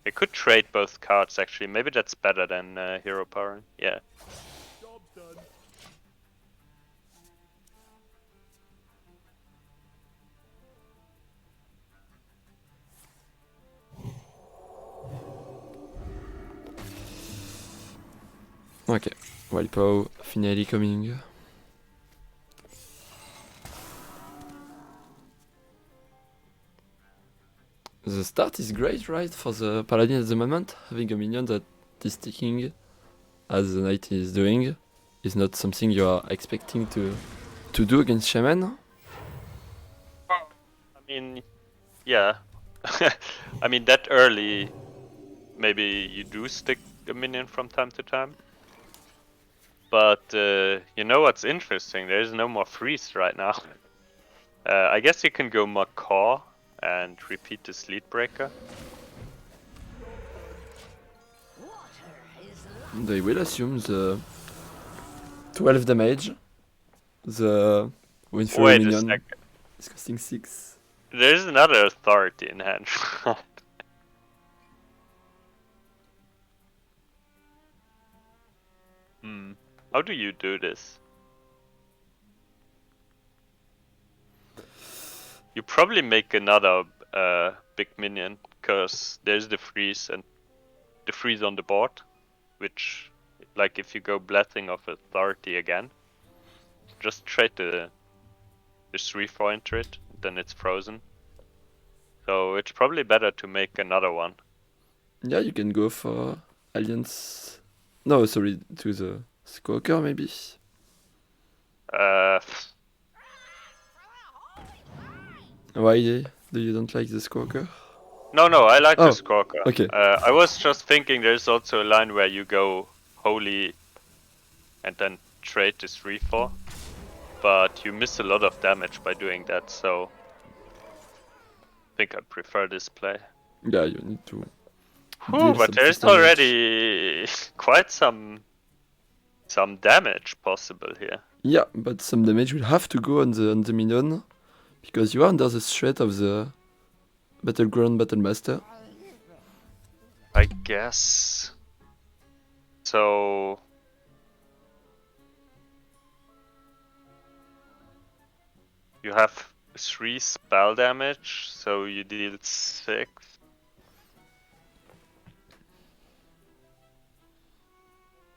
They could trade both cards actually, maybe that's better than Hero Power, yeah. Okay, Wild finally coming. The start is great, right, for the Paladin at the moment. Having a minion that is sticking as the knight is doing is not something you are expecting to do against Shaman. I mean, yeah. I mean, that early, maybe you do stick a minion from time to time. But you know what's interesting? There's no more freeze right now. I guess you can go Macaw and repeat the Sleet Breaker. They will assume the 12 damage. The Windfury Wait a minion second. is costing 6. There's another authority in hand. How do you do this? You probably make another big minion, because there's the freeze and the freeze on the board, which, like, if you go Blessing of Authority again, just trade the 3/4 into it, then it's frozen. So it's probably better to make another one. Yeah, you can go for Alliance. No, sorry, to the Squawker maybe. Why do you don't like the Squawker? No, I like Oh, the Squawker. okay. I was just thinking there's also a line where you go Holy and then trade the 3/4, but you miss a lot of damage by doing that, so I think I prefer this play. Yeah, you need to. Whew, deal but some there's damage. already quite some damage possible here. Yeah, but some damage will have to go on the minion because you are under the threat of the Battleground Battlemaster. I guess. So you have 3 spell damage, so you deal 6.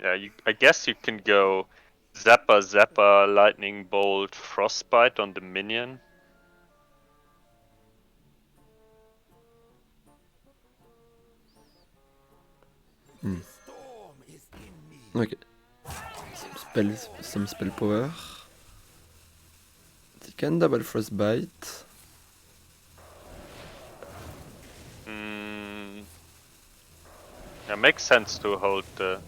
Yeah, I guess you can go Zappa, Lightning Bolt, Frostbite on the minion. Okay. Some spell power. You can double Frostbite. Yeah, makes sense to hold the...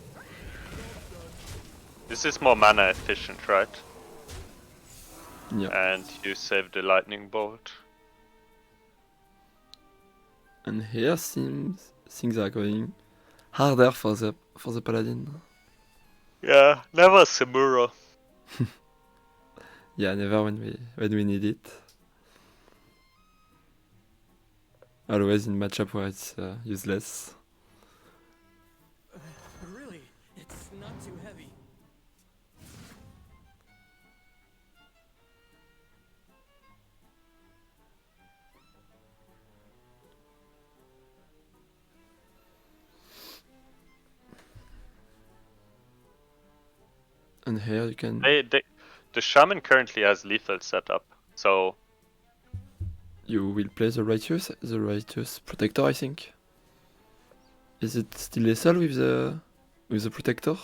This is more mana efficient, right? Yeah. And you save the Lightning Bolt. And here seems things are going harder for the Paladin. Yeah, never Samura. Yeah, never when we need it. Always in matchup where it's useless. Really? It's not too heavy. And here you can. The Shaman currently has lethal setup, so You will play the Righteous Protector, I think. Is it still lethal with the Protector?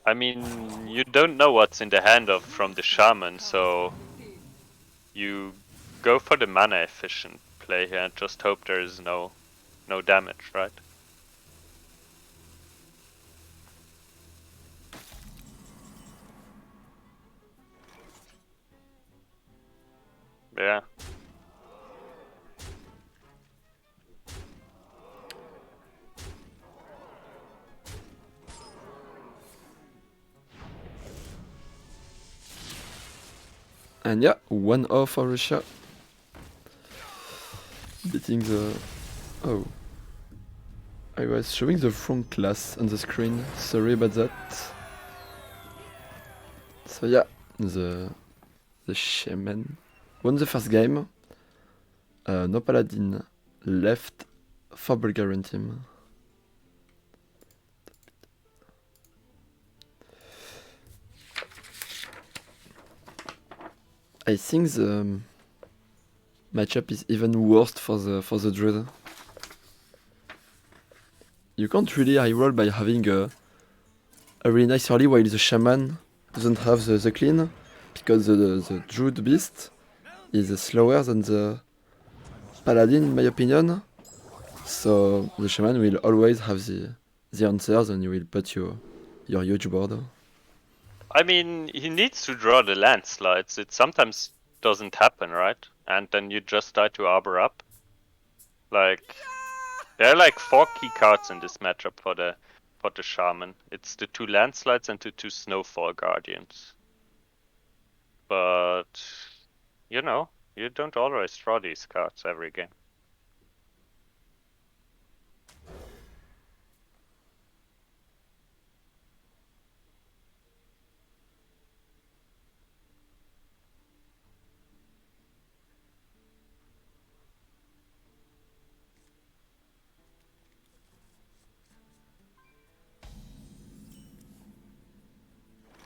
I mean, you don't know what's in the hand of from the Shaman, so you go for the mana efficient play here and just hope there is no damage, right? Yeah. And yeah, 1-0 for Russia. Beating the... Oh. I was showing the wrong class on the screen. Sorry about that. So yeah, the Shaman won the first game. No Paladin left for Bulgarian team. I think the matchup is even worse for the Druid. You can't really high roll by having a really nice early while the Shaman doesn't have the clean, because the Druid Beast is slower than the Paladin in my opinion. So the Shaman will always have the answers and you will put your huge board. I mean, he needs to draw the landslides. It sometimes doesn't happen, right? And then you just die to Arbor up. Like, there are like 4 key cards in this matchup for the Shaman. It's the 2 landslides and the 2 Snowfall Guardians. But, you know, you don't always draw these cards every game.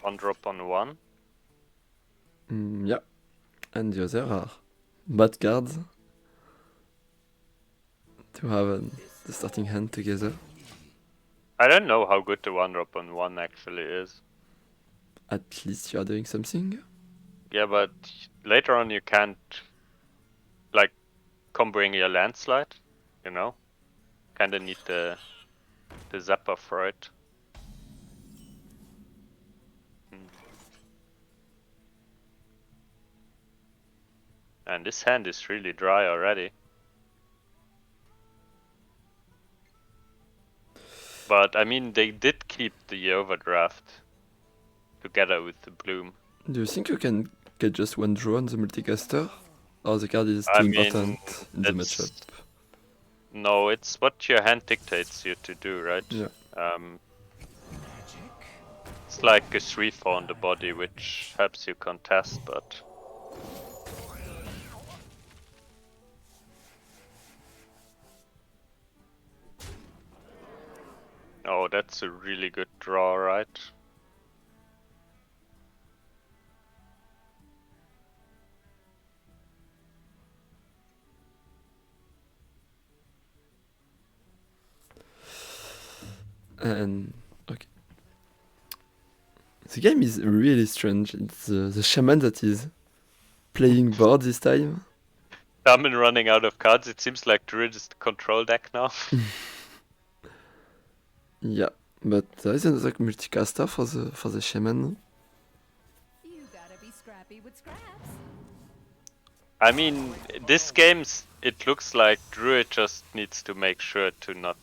One drop on one. Yeah. And the other are bad cards to have the starting hand together. I don't know how good the one drop on one actually is. At least you are doing something. Yeah, but later on you can't like comboing your landslide, you know? Kinda need the zapper for it. And this hand is really dry already. But I mean, they did keep the overdraft together with the bloom. Do you think you can get just one draw on the multicaster? Or the card is I too mean, important in the it's- matchup? No, it's what your hand dictates you to do, right? Yeah. It's like a 3-4 on the body, which helps you contest, but... Oh, that's a really good draw, right? And okay. The game is really strange. It's the shaman that is playing board this time. Shaman running out of cards, it seems like Druid is the control deck now. Yeah, but there is another multicaster for the shaman. You gotta be scrappy with scraps. I mean, this game, it looks like Druid just needs to make sure to not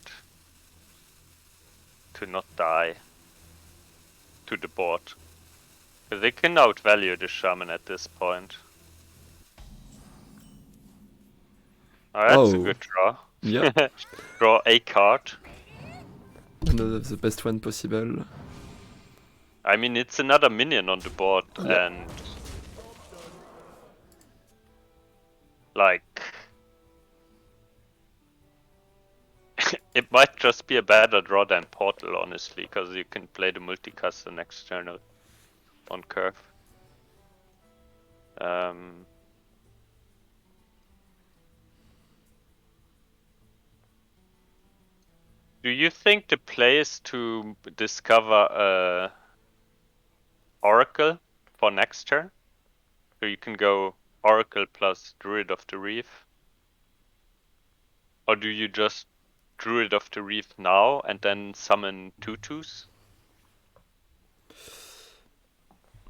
die to the board. They can outvalue the shaman at this point. Oh, that's a Oh. good draw. Yeah, Draw a card. another of the best one possible. I mean, it's another minion on the board, Yeah. and like it might just be a better draw than Portal, honestly, because you can play the multicast and external on curve. Do you think the play is to discover a Oracle for next turn? So you can go Oracle plus Druid of the Reef? Or do you just Druid of the Reef now and then summon 2/2s?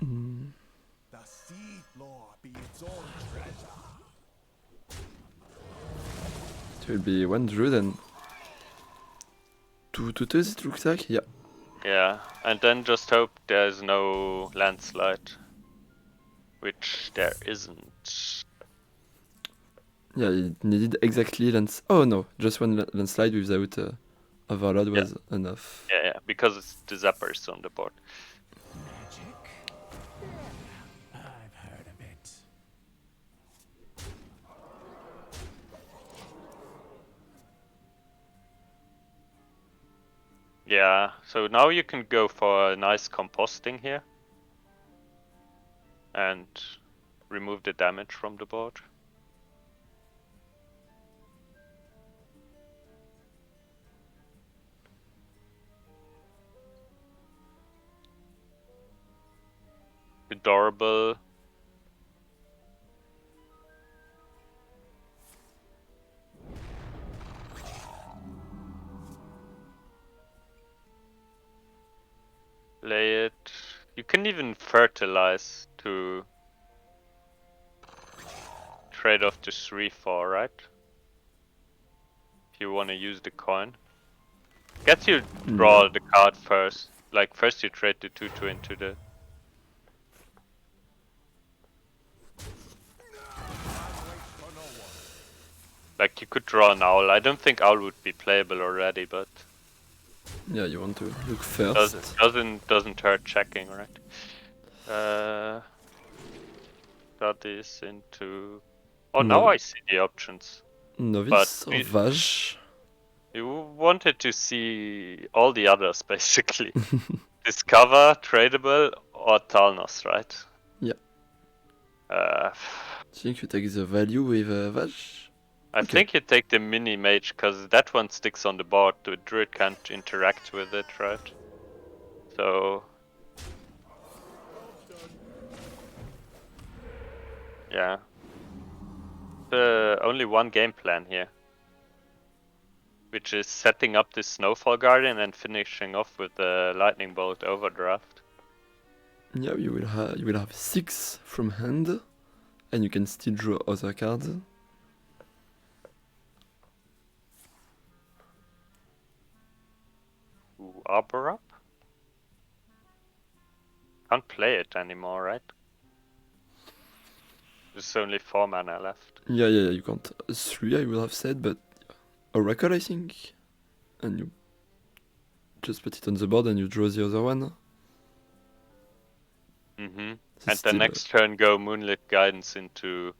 The sea floor be its own treasure. It will be one druid and two tutus, it looks like. Yeah. Yeah, and then just hope there's no landslide. Which there isn't. Yeah, it needed exactly oh no, just one landslide without overload was enough. Yeah, because it's the zappers on the board. Magic? I've heard of it. Yeah, so now you can go for a nice composting here. And remove the damage from the board. Adorable. Play it. You can even fertilize to trade off the 3/4, right? If you want to use the coin. Get you draw the card first. Like first you trade the 2/2 into the... Like you could draw an owl. I don't think owl would be playable already, but Yeah, you want to look first. doesn't hurt checking, right? Got this into... Oh, No. now I see the options. Novice But or Vaj? You wanted to see all the others, basically. Discover, tradable, or Talnos, right? Yeah. Uh, Think you take the value with Vash? I Okay. think you take the mini mage because that one sticks on the board. The druid can't interact with it, right? So yeah, only one game plan here, which is setting up this Snowfall Guardian and finishing off with the Lightning Bolt Overdraft. Yeah, you will have 6 from hand, and you can still draw other cards. Ooh, Arbor up? Can't play it anymore, right? There's only 4 mana left. Yeah, you can't. 3 I would have said, but Oracle I think. And you just put it on the board and you draw the other one. Mm-hmm. So And the still, next turn go Moonlit Guidance into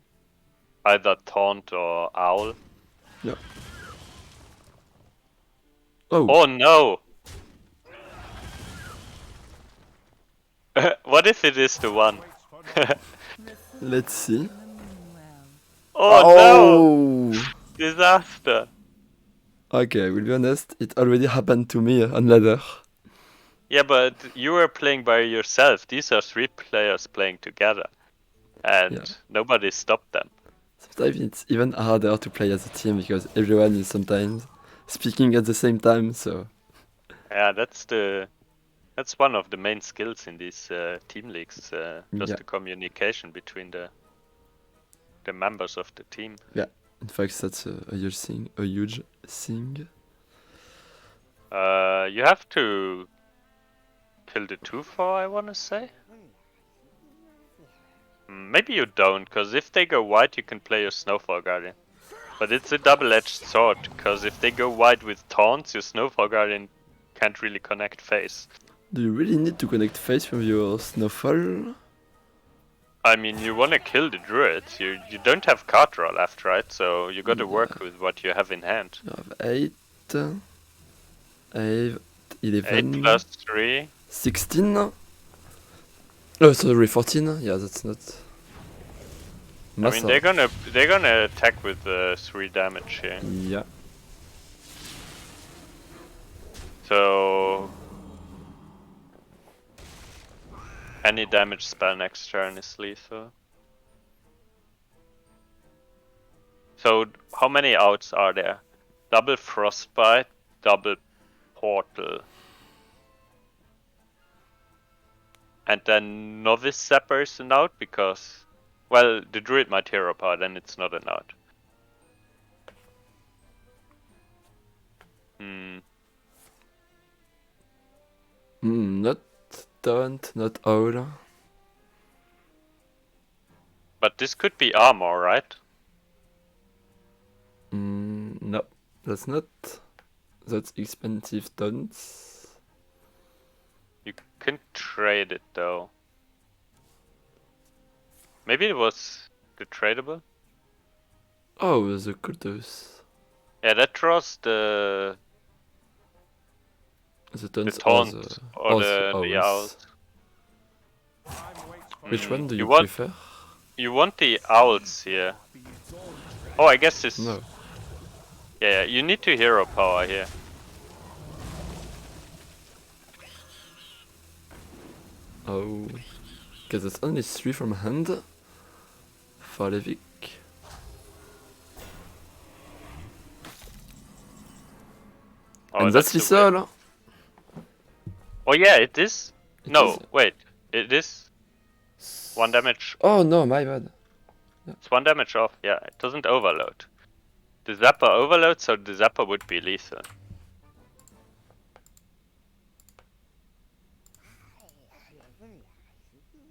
either Taunt or Owl. Yeah. Oh, Oh no! What if it is the one? let's see. Oh no! Disaster! Okay, I will be honest, it already happened to me on ladder. Yeah, but you were playing by yourself. These are 3 players playing together. And Yeah. nobody stopped them. Sometimes it's even harder to play as a team because everyone is sometimes speaking at the same time, so Yeah, that's one of the main skills in these team leagues. Just Yeah. the communication between the members of the team. in fact that's a huge thing. You have to kill the 2/4, I wanna say. Maybe you don't, because if they go white, you can play your Snowfall Guardian. But it's a double-edged sword, because if they go white with taunts, your Snowfall Guardian can't really connect face. Do you really need to connect face with your Snowfall? I mean, you wanna kill the druid. You don't have card draw left, right? So you gotta work with what you have in hand. You have 8, 8, 11, 8 plus 3. 16. Oh, sorry, 14. Yeah, that's not. I mean, they're gonna attack with 3 damage here. Yeah. So any damage spell next turn is lethal. So how many outs are there? Double Frostbite, double Portal. And then Novice Zapper is an out because, well, the Druid might hero power, then it's not an out. Not taunt, not owl. But this could be armor, right? No, that's not. That's expensive taunts. You can trade it though. Maybe it was the tradable? Oh, the Kultus. Yeah, that draws the Taunts taunt or owls. the owls. Which one do you want prefer? You want the owls here. Oh, I guess this. No. Yeah, you need to hero power here. Oh. Because it's only 3 from hand. For Levic. Oh, And that's the lethal. Oh yeah, it is. It No, is. wait. It is 1 damage. Oh no, my bad. It's 1 damage off. Yeah, it doesn't overload. The Zapper overloads, so the Zapper would be lethal.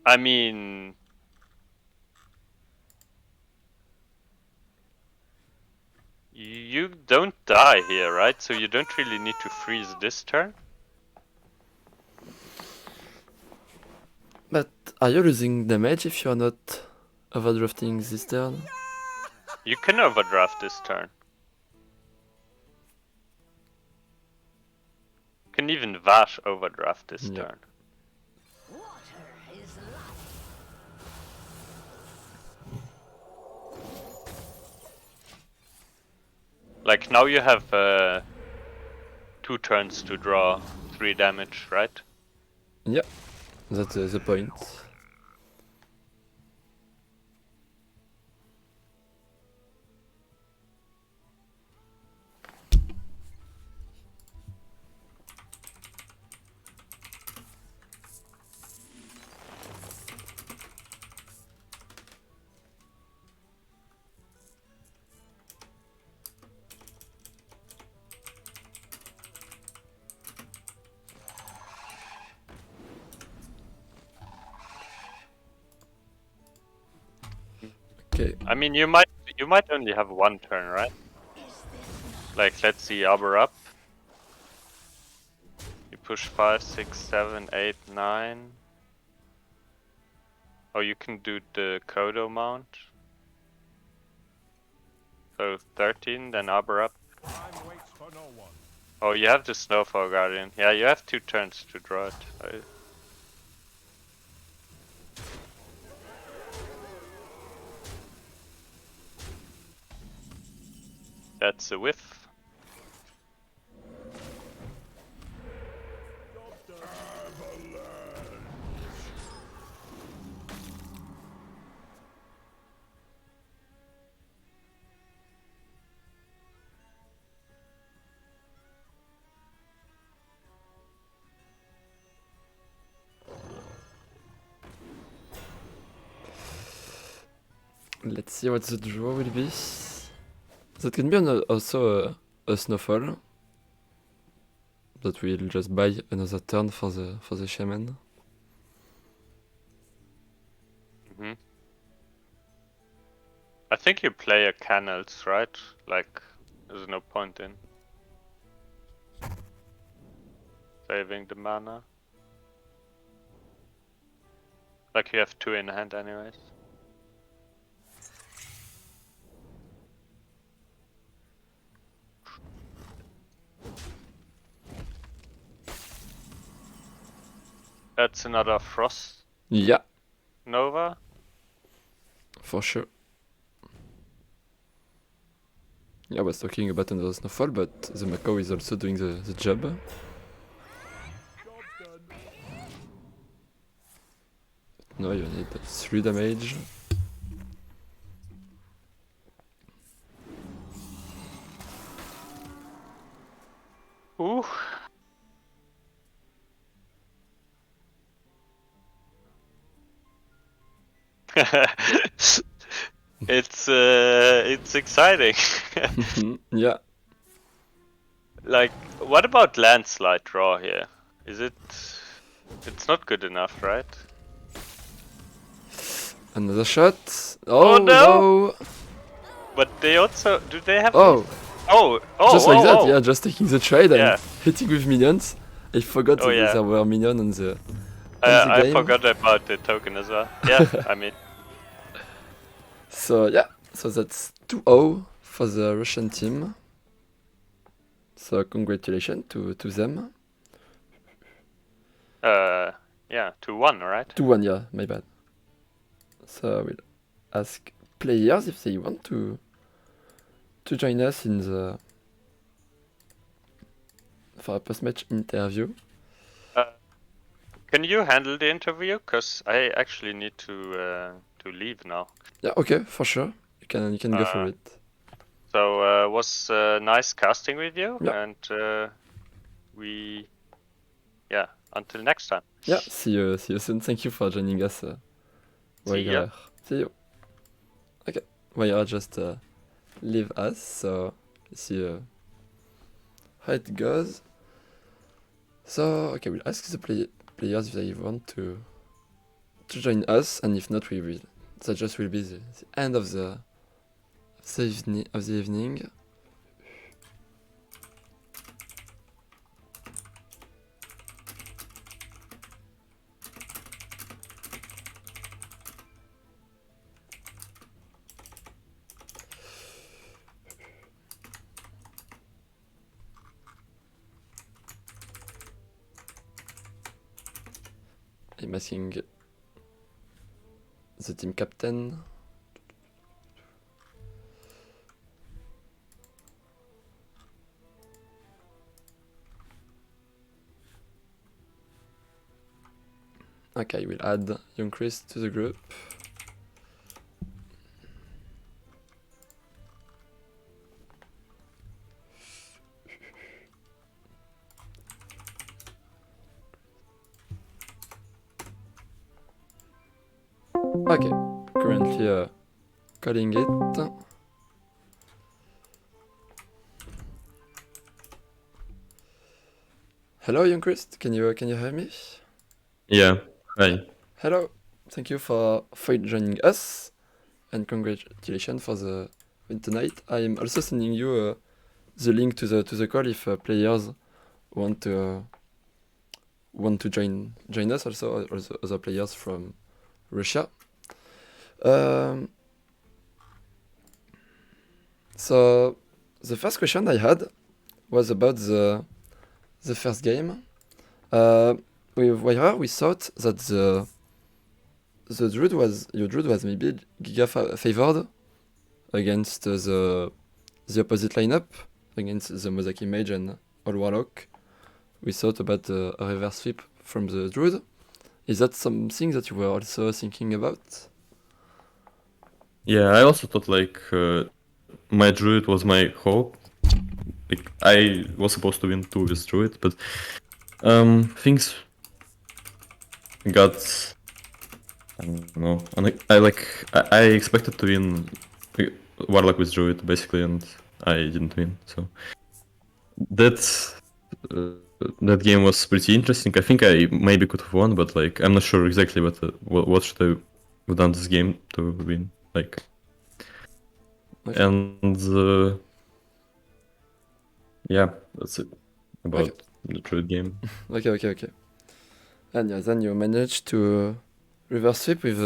I mean, you don't die here, right? So you don't really need to freeze this turn. But are you losing damage if you're not overdrafting this turn? You can overdraft this turn. You can even Vash overdraft this turn. Like now you have 2 turns to draw 3 damage, right? Yeah, that's the point. Okay. I mean, you might only have 1 turn, right? Like, let's see, Arbor up. You push 5, 6, 7, 8, 9. Oh, you can do the Kodo mount. So 13, then Arbor up. Time waits for no one. Oh, you have the Snowfall Guardian. Yeah, you have 2 turns to draw it. That's a whiff. Let's see what the draw will be. That can be also a Snowfall. That will just buy another turn for the Shaman. I think you play a Canals, right? Like, there's no point in saving the mana. Like, you have 2 in hand anyways. That's another Frost Yeah, Nova. for sure. Yeah, I was talking about another Snowfall, but the Mako is also doing the job. No, you need 3 damage. Ooh. It's exciting. Yeah. Like, what about landslide draw here? Is it? It's not good enough, right? Another shot. Oh, no! no! But they also do they have? Oh, Oh! just like that, oh. yeah, just taking the trade and Yeah. hitting with minions. I forgot Oh, that yeah. there were minions on the I game. forgot about the token as well. Yeah, I mean. So yeah, so that's 2-0 for the Russian team. So congratulations to them. Yeah, 2-1, right? 2-1, yeah, my bad. So I will ask players if they want to join us in the for a post-match interview. Can you handle the interview? Cause I actually need to leave now. Yeah, okay, for sure. You can go for it. So was nice casting with you, Yeah. and until next time. Yeah, see you soon. Thank you for joining us. See ya. wiRer. See you. Okay, wiRer just leave us, so see how it goes. So okay, we'll ask the players if they want to join us, and if not, we will. That just will be the end of the evening. I'm asking the team captain. Okay, we'll add young Chris to the group. Okay, currently calling it. Hello, young Chris. Can you hear me? Yeah. Hi. Hello. Thank you for joining us, and congratulations for the win tonight. I'm also sending you the link to the call if players want to join us also, or the other players from Russia. So the first question I had was about the first game. With wiRer, we thought that your druid was maybe giga favored against the opposite lineup, against the Mosaic Mage and All Warlock. We thought about a reverse sweep from the druid. Is that something that you were also thinking about? Yeah, I also thought like my druid was my hope. Like I was supposed to win 2 with druid, but things got, I don't know. And I expected to win warlock with druid basically, and I didn't win. So that game was pretty interesting. I think I maybe could have won, but like I'm not sure exactly what should I have done this game to win. Like, Okay. and yeah, that's it about Okay. the druid game. Okay. And yeah, then you managed to reverse sweep with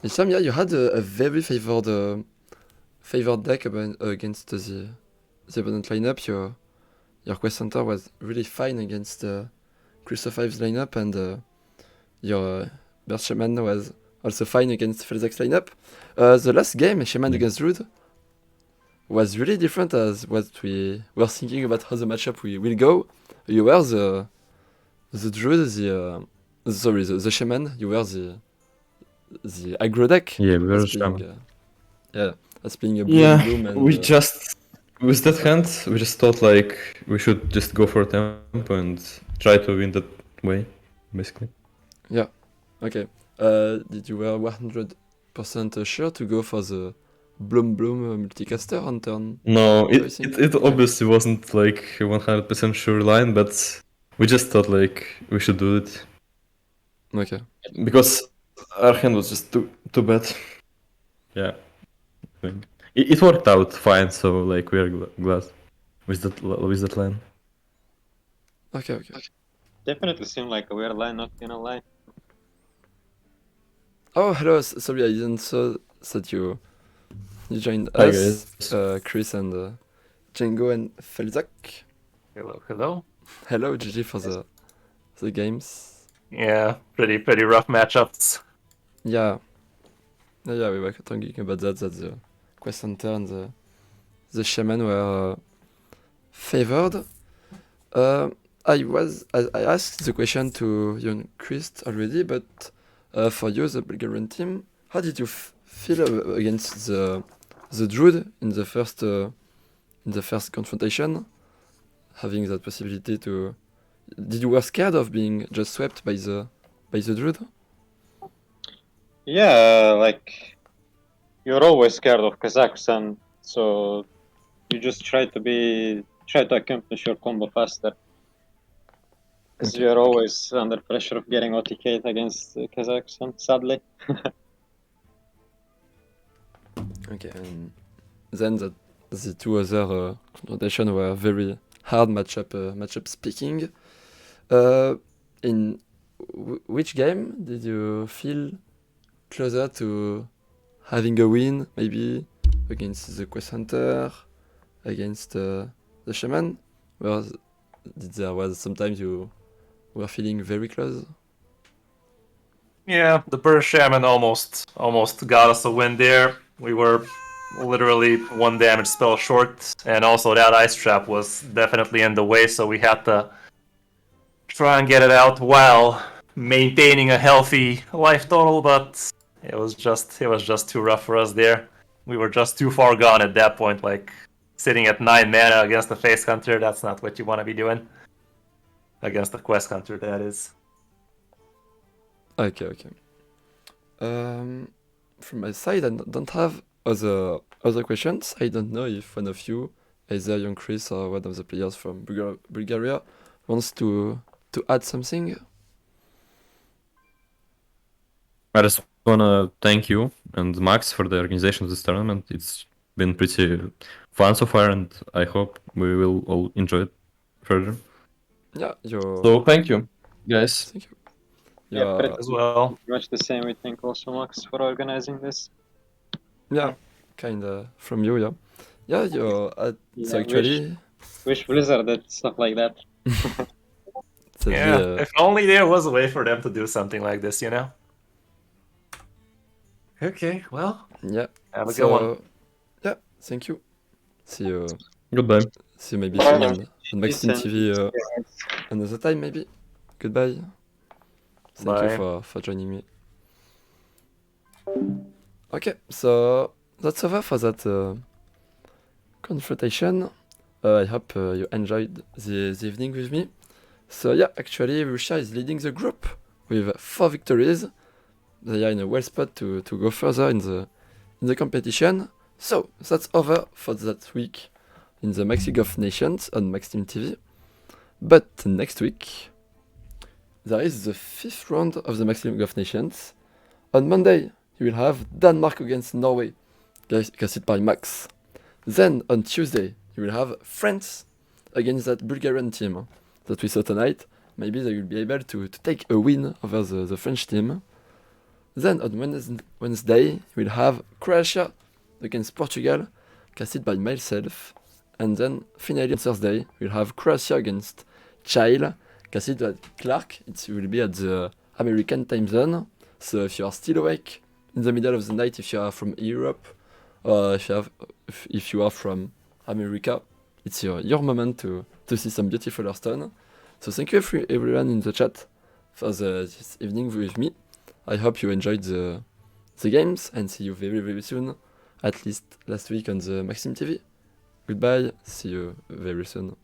some. Yeah, you had a very favored deck against the opponent lineup. Your quest center was really fine against Christoph 5's lineup, and your Burst Shaman was also fine against Felzak's lineup. The last game, Shaman against Druid, was really different as what we were thinking about how the matchup will go. You were the Druid, the Shaman. You were the aggro deck. Yeah, we were as playing, Shaman. as playing a Yeah, Bloom and we just with that hand we just thought like we should just go for a tempo and try to win that way, basically. yeah. Okay. Did you were 100% sure to go for the Bloom multicaster on turn? No, I think. it obviously wasn't like a 100% sure line, but we just thought like we should do it Okay. because our hand was just too bad. Yeah, I think it worked out fine. So like we're glad with that line. Okay. Definitely seemed like a weird line, not gonna lie. Oh, hello. Sorry, I didn't saw that you joined Hi, us, guys. Chris and Django and Felzak. Hello. Hello, GG for the games. Yeah, pretty rough matchups. Yeah, we were talking about that the quest center and the shaman were favored. I asked the question to young Chris already, but for you, the Bulgarian team, how did you feel against the Druid in the first confrontation? Having that possibility to, did you were scared of being just swept by the Druid? Yeah, like you're always scared of Kazakhstan, so you just try to accomplish your combo faster. Because Okay. you're always under pressure of getting OTK'd against Kazakhstan, sadly. Okay, and then the two other confrontations were very hard matchup speaking. In which game did you feel closer to having a win? Maybe against the Quest Hunter, against the Shaman? Where there was sometimes you were feeling very close? Yeah, the Burst Shaman almost got us a win there. We were literally 1 damage spell short, and also that Ice Trap was definitely in the way, so we had to try and get it out while maintaining a healthy life total, but it was just too rough for us there. We were just too far gone at that point. Like sitting at 9 mana against a face hunter, that's not what you want to be doing. Against a quest hunter, that is. Okay. From my side, I don't have other questions. I don't know if one of you, either young Chris or one of the players from Bulgaria, wants to add something. I just wanna thank you and Max for the organization of this tournament. It's been pretty fun so far, and I hope we will all enjoy it further. Yeah, you're. So thank you, guys. Thank you. Yeah, pretty As well. much the same. We think also, Max, for organizing this. Yeah, kinda from you, yeah. Yeah, you're. So Yeah, actually, Wish Blizzard did stuff like that. that'd Yeah, be, if only there was a way for them to do something like this, you know? Okay, well, yeah. have a good one. Yeah, thank you. See you. Goodbye. See you maybe soon on Max Team Listen. TV another time maybe. Goodbye. Thank you Bye. for joining me. Okay, so that's over for that confrontation. I hope you enjoyed the evening with me. So yeah, actually Russia is leading the group with 4 victories. They are in a well spot to go further in the competition. So that's over for that week in the Max League of Nations on Max Team TV. But next week there is the 5th round of the Max League of Nations. On Monday you will have Denmark against Norway, casted by Max. Then on Tuesday you will have France against that Bulgarian team that we saw tonight. Maybe they will be able to take a win over the French team. Then on Wednesday, we'll have Croatia against Portugal, casted by myself. And then finally on Thursday, we'll have Croatia against Chile, casted by Clark. It will be at the American time zone. So if you are still awake in the middle of the night, if you are from Europe, or if you are from America, it's your moment to see some beautiful Hearthstone. So thank you everyone in the chat for this evening with me. I hope you enjoyed the games and see you very very soon, at least last week on the Maxim TV. Goodbye, see you very soon.